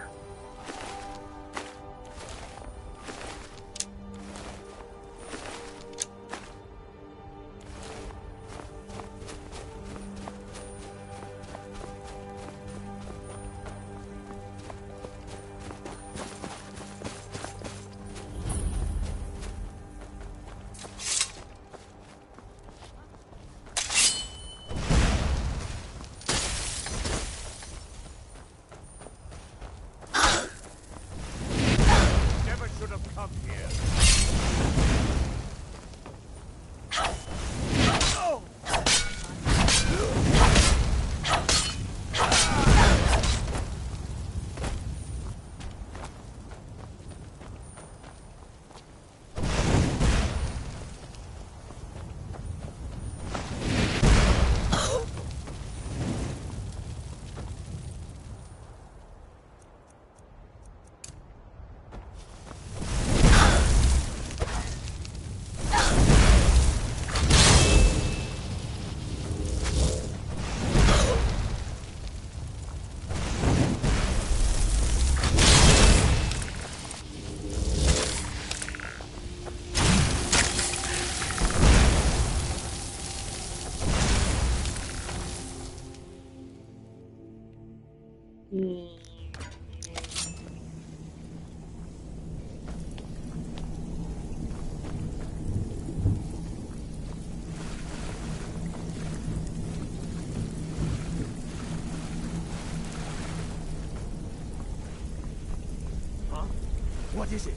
What is it?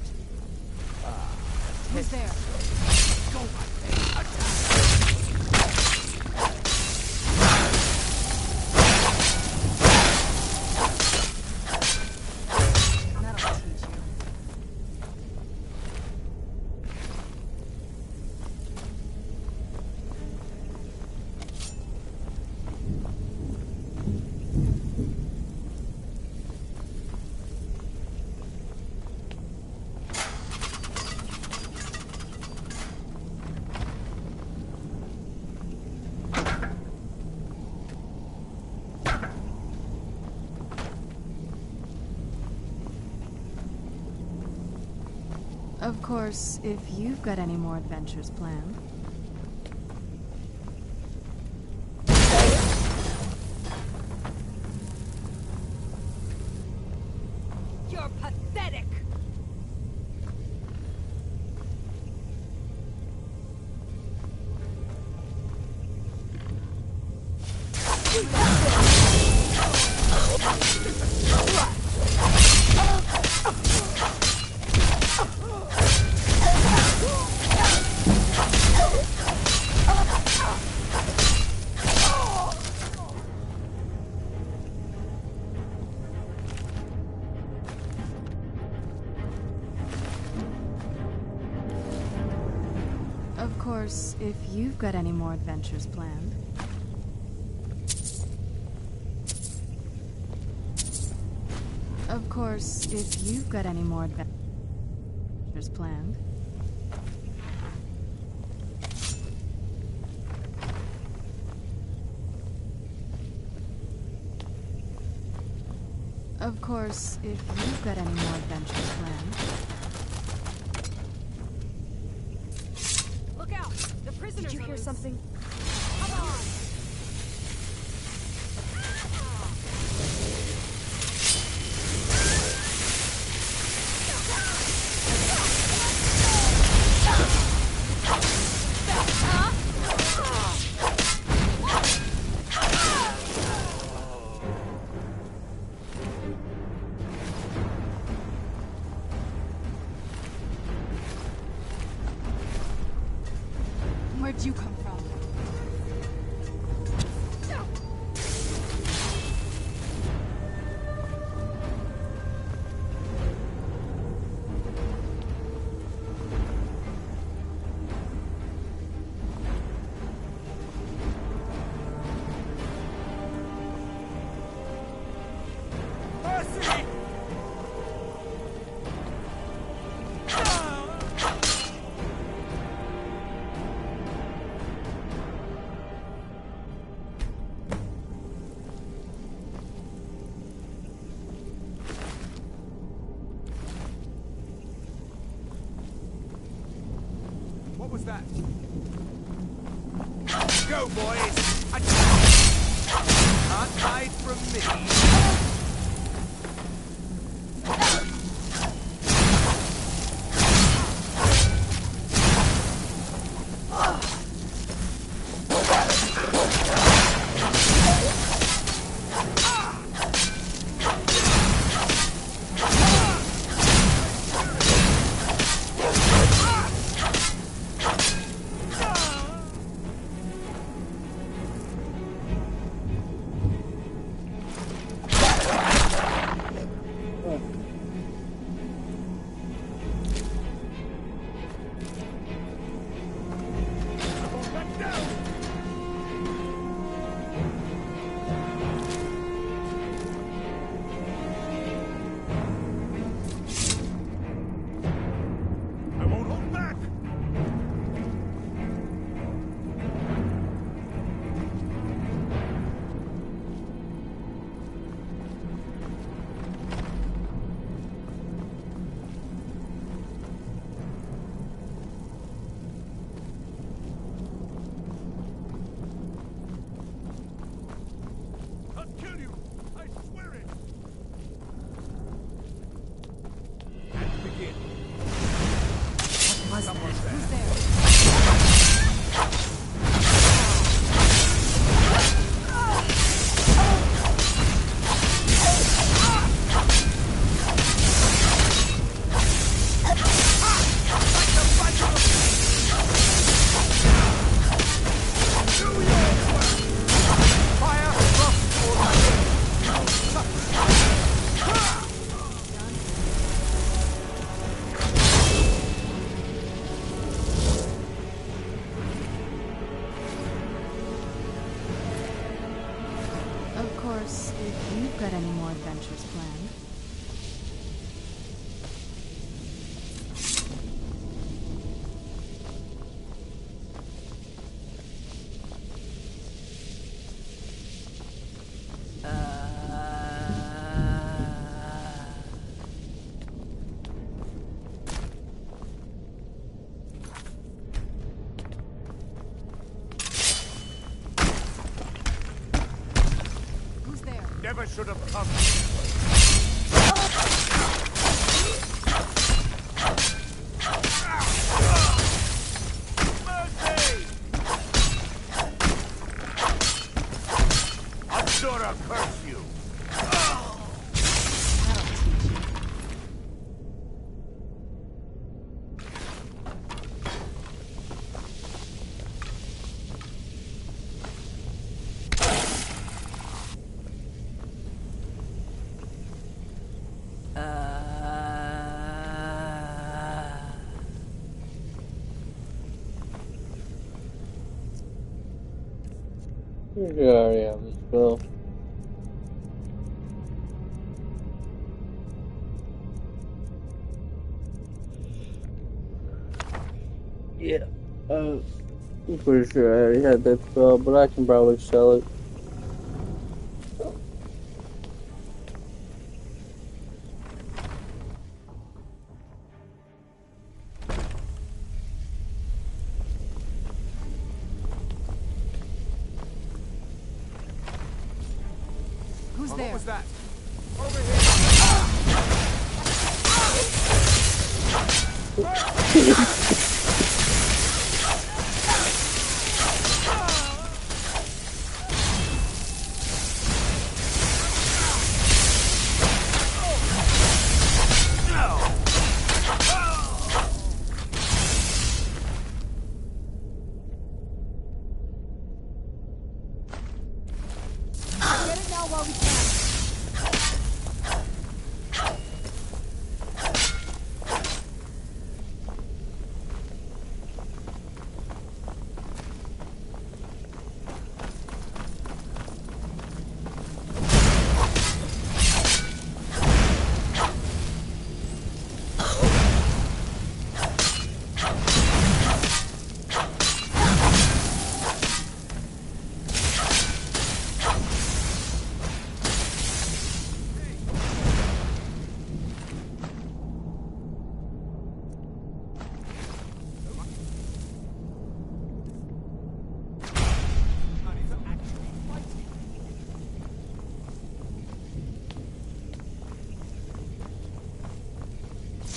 Who's there? Go That'll teach you. Of course, if you've got any more adventures planned. You're pathetic! Of course, if you've got any more adventures planned. Of course, if you've got any more adventures planned. Of course, if you've got any more adventures planned. Look out! The prisoners. Did you hear something? Come on! Where'd you come from? that? Go, boys! Attack! Can't hide from me. Of course, if you've got any more adventures planned. Never should have come. Mercy! Abdurrah, curse you! Yeah, let's go. Yeah, I'm pretty sure I already had that spell, but I can probably sell it. Who's there? What was that? Over here! Get it now while we can.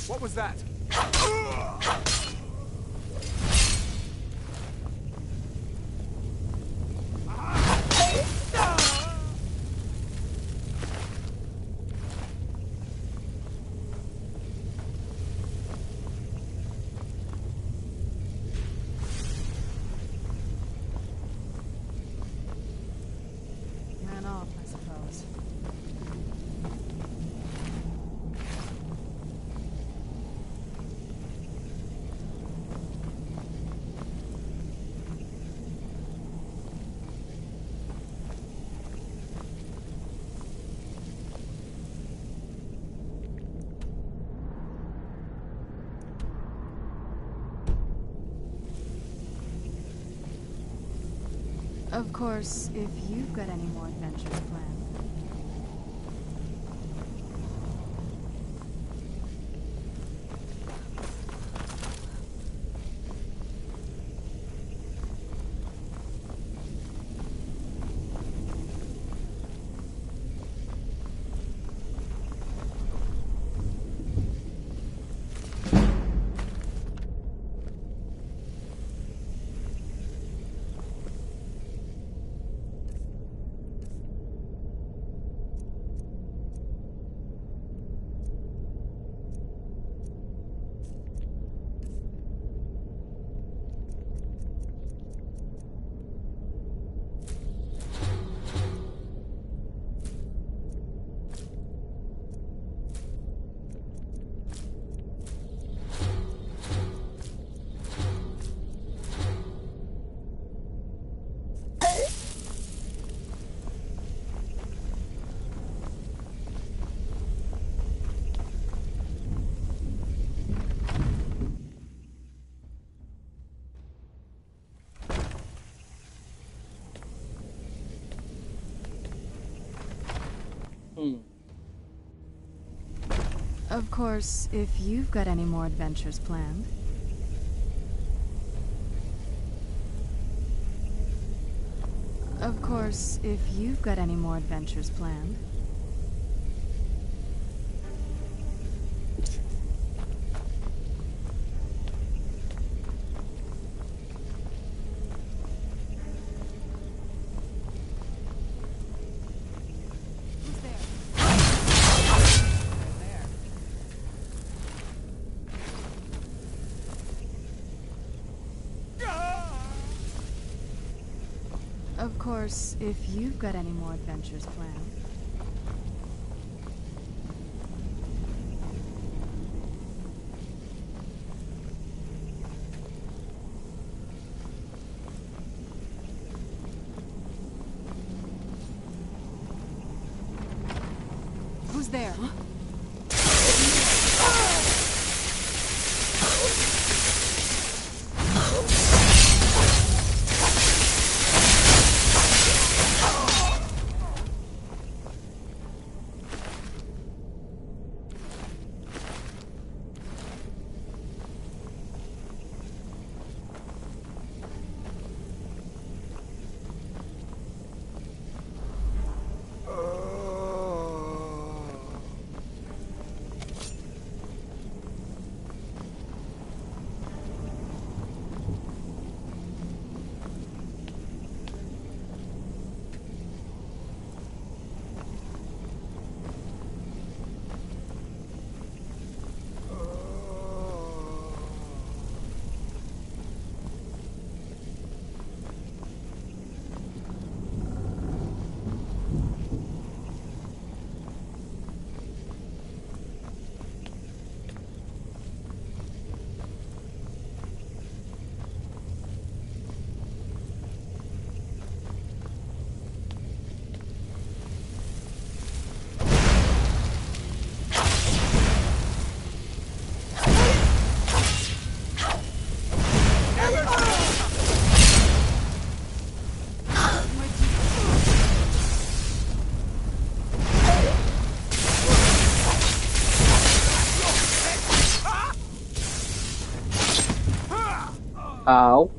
What was that? Ran off, I suppose. Of course, if you've got any more adventures planned. Of course, if you've got any more adventures planned. Of course, if you've got any more adventures planned. Of course, if you've got any more adventures planned. Who's there? Ow.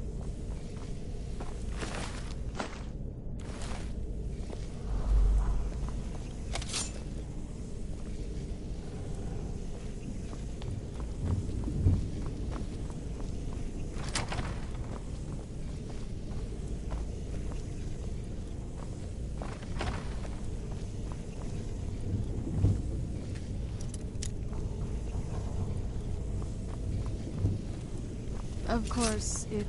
Of course, if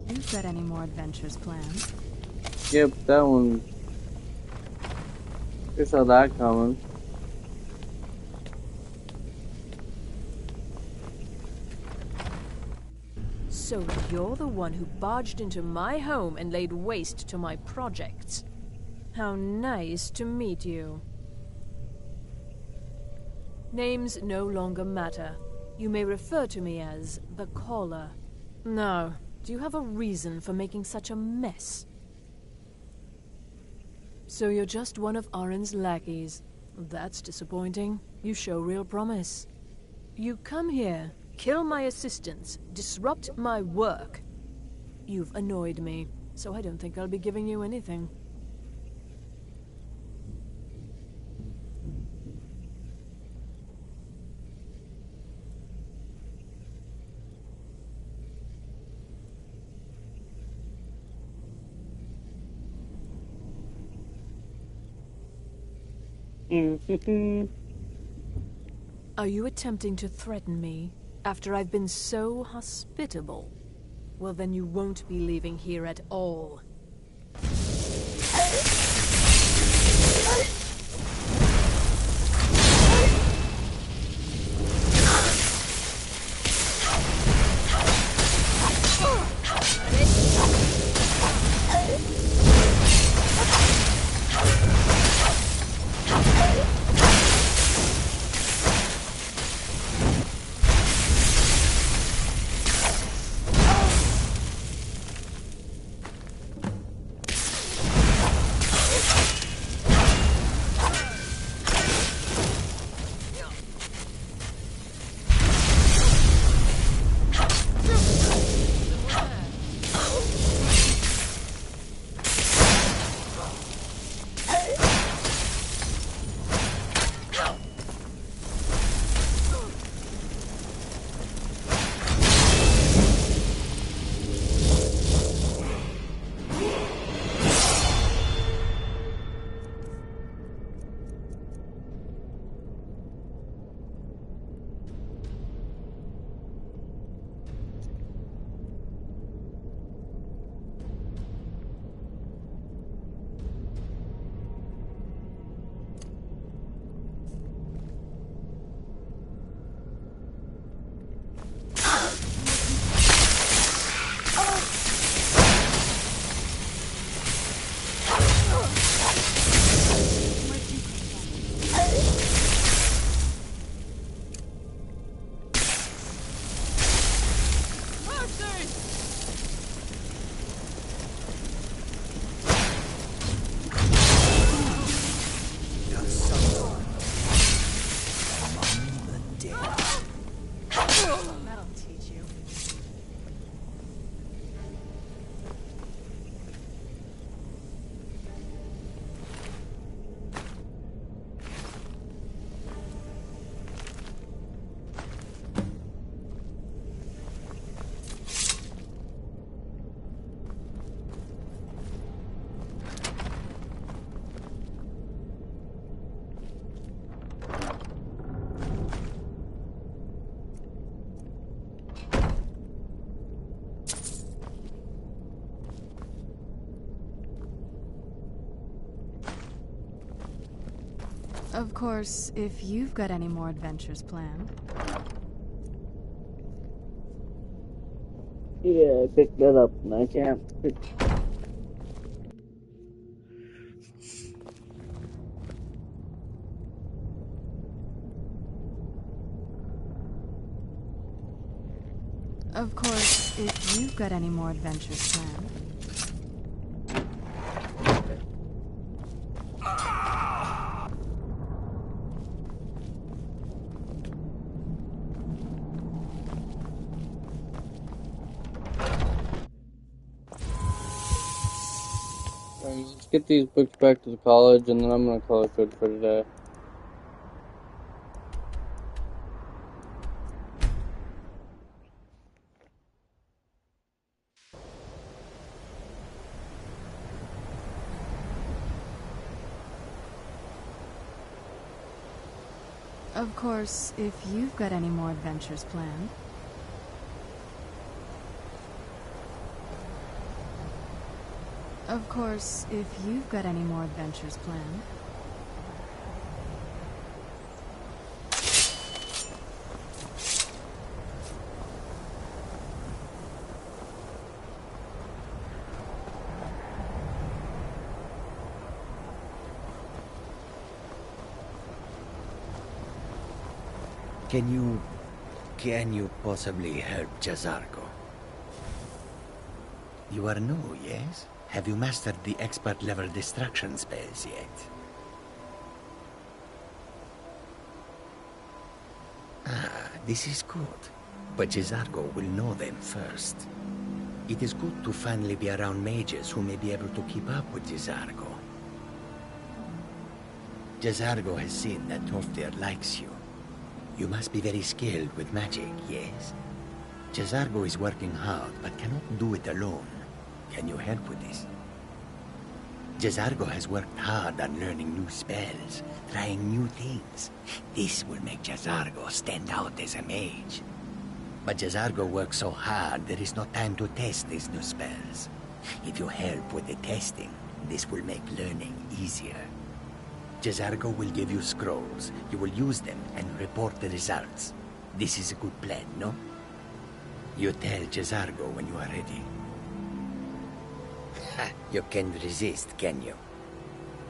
you've got any more adventures planned. Yep, that one. Just saw that coming. So you're the one who barged into my home and laid waste to my projects. How nice to meet you. Names no longer matter. You may refer to me as the Caller. Now, do you have a reason for making such a mess? So you're just one of Arin's lackeys. That's disappointing. You show real promise. You come here, kill my assistants, disrupt my work. You've annoyed me, so I don't think I'll be giving you anything. Are you attempting to threaten me after I've been so hospitable? Well, then you won't be leaving here at all. Of course, if you've got any more adventures planned. Yeah, I picked that up and I can't. Of course, if you've got any more adventures planned. Let's get these books back to the college and then I'm gonna call it good for today. Of course, if you've got any more adventures planned. Of course, if you've got any more adventures planned. Can you possibly help Jazargo? You are new, yes? Have you mastered the expert-level distraction spells yet? Ah, this is good. But Jazargo will know them first. It is good to finally be around mages who may be able to keep up with Jazargo. Jazargo has seen that Toftir likes you. You must be very skilled with magic, yes? Jazargo is working hard, but cannot do it alone. Can you help with this? Jazargo has worked hard on learning new spells, trying new things. This will make Jazargo stand out as a mage. But Jazargo works so hard, there is no time to test these new spells. If you help with the testing, this will make learning easier. Jazargo will give you scrolls. You will use them and report the results. This is a good plan, no? You tell Jazargo when you are ready. Ha, you can't resist, can you?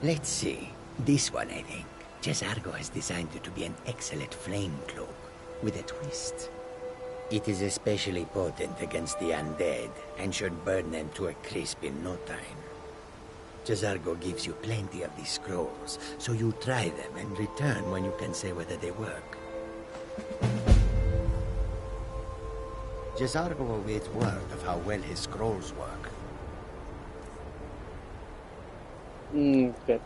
Let's see. This one, I think. Jazargo has designed it to be an excellent flame cloak, with a twist. It is especially potent against the undead, and should burn them to a crisp in no time. Jazargo gives you plenty of these scrolls, so you try them and return when you can say whether they work. Jazargo awaits word of how well his scrolls work. Okay.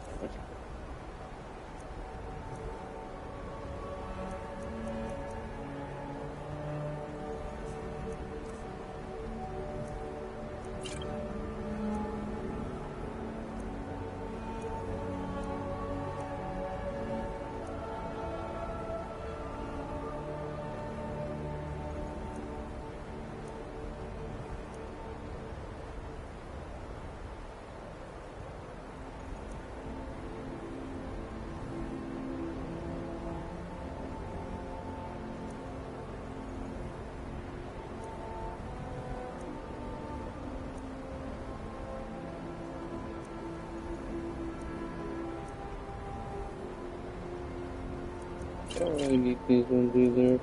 I need these ones either.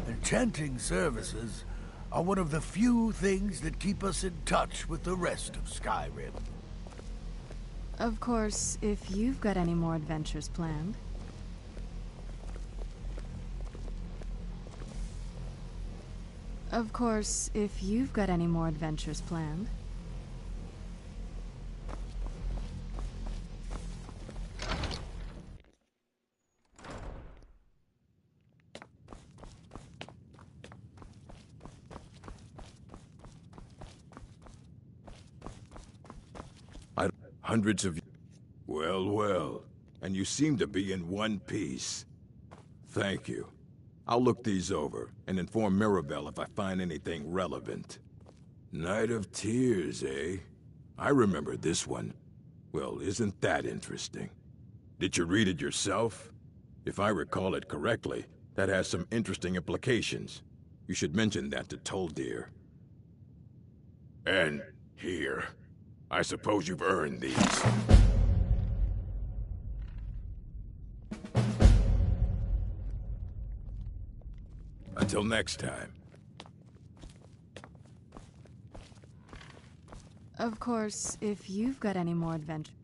Enchanting services are one of the few things that keep us in touch with the rest of Skyrim. Of course, if you've got any more adventures planned. Of course, if you've got any more adventures planned. Hundreds of... Well, well. And you seem to be in one piece. Thank you. I'll look these over and inform Mirabelle if I find anything relevant. Night of Tears, eh? I remember this one. Well, isn't that interesting? Did you read it yourself? If I recall it correctly, that has some interesting implications. You should mention that to Toldir. And here. I suppose you've earned these. Until next time. Of course, if you've got any more adventures.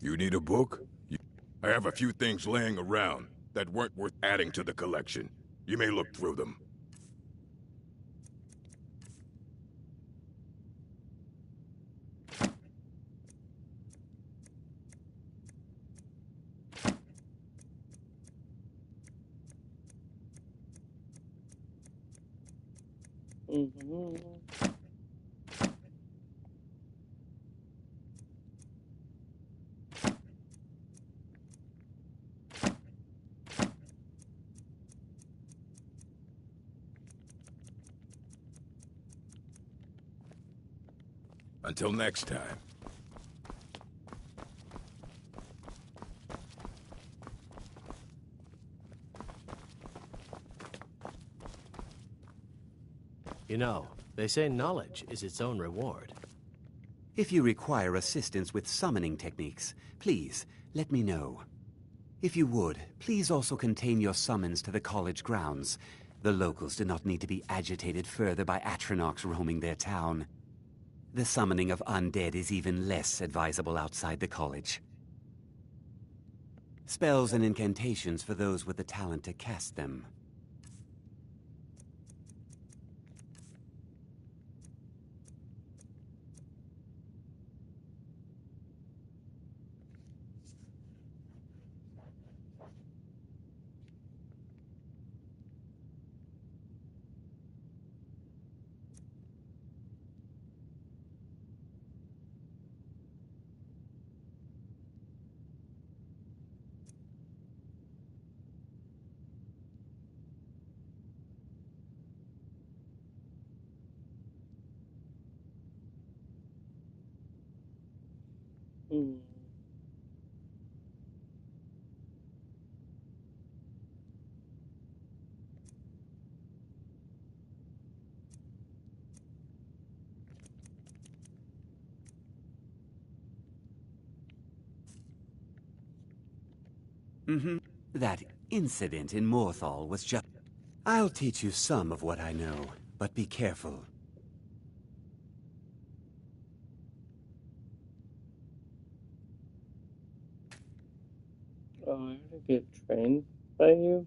You need a book? I have a few things laying around that weren't worth adding to the collection. You may look through them. Until next time. You know, they say knowledge is its own reward. If you require assistance with summoning techniques, please let me know. If you would, please also contain your summons to the college grounds. The locals do not need to be agitated further by Atronachs roaming their town. The summoning of undead is even less advisable outside the college. Spells and incantations for those with the talent to cast them. That incident in Morthal was just... I'll teach you some of what I know, but be careful. Oh, I had to get trained by you?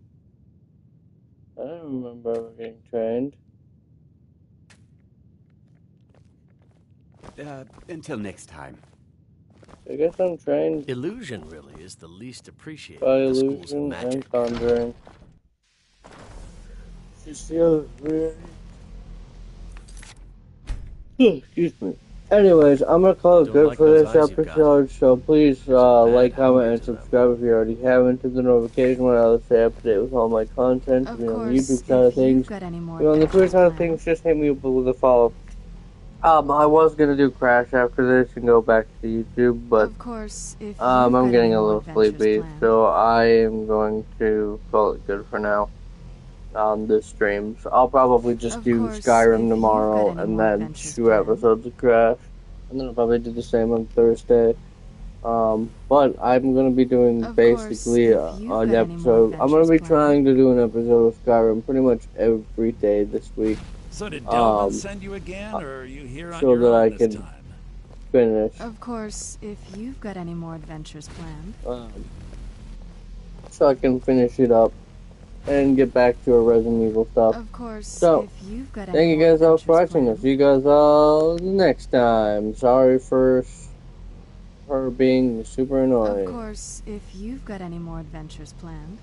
I don't remember ever getting trained. Until next time. I guess I'm trained Illusion really is the least appreciated by of the schools of illusion magic. and conjuring. Just the other three. Excuse me. Anyways, I'm gonna call it good for this episode, so please like, comment, and subscribe if you already haven't. Hit the notification when I stay up to date with all my content. Of You know, on the course, YouTube side of if you've things. got any more You know, on the Twitter adventures side of planned. things, just hit me up with a follow. I was gonna do Crash after this and go back to YouTube, but Of course, if I'm getting a little adventures sleepy, planned. so I am going to call it good for now on this stream. So I'll probably just Of do course, Skyrim if tomorrow you've got any and more then adventures 2 planned. episodes of Crash, and then I'll probably do the same on Thursday. But I'm gonna be doing Of basically course, if you've an got any more episode. I'm gonna be adventures trying to do an episode of Skyrim pretty much every day this week. So did Delvin send you again, or are you here on your so that I own this can time? finish. Of course, if you've got any more adventures planned. So I can finish it up and get back to our Resident Evil stuff. Of course, so, if you've got any thank you more guys all for adventures watching. I'll see you guys all next time. Sorry for her being super annoying. Of course, if you've got any more adventures planned.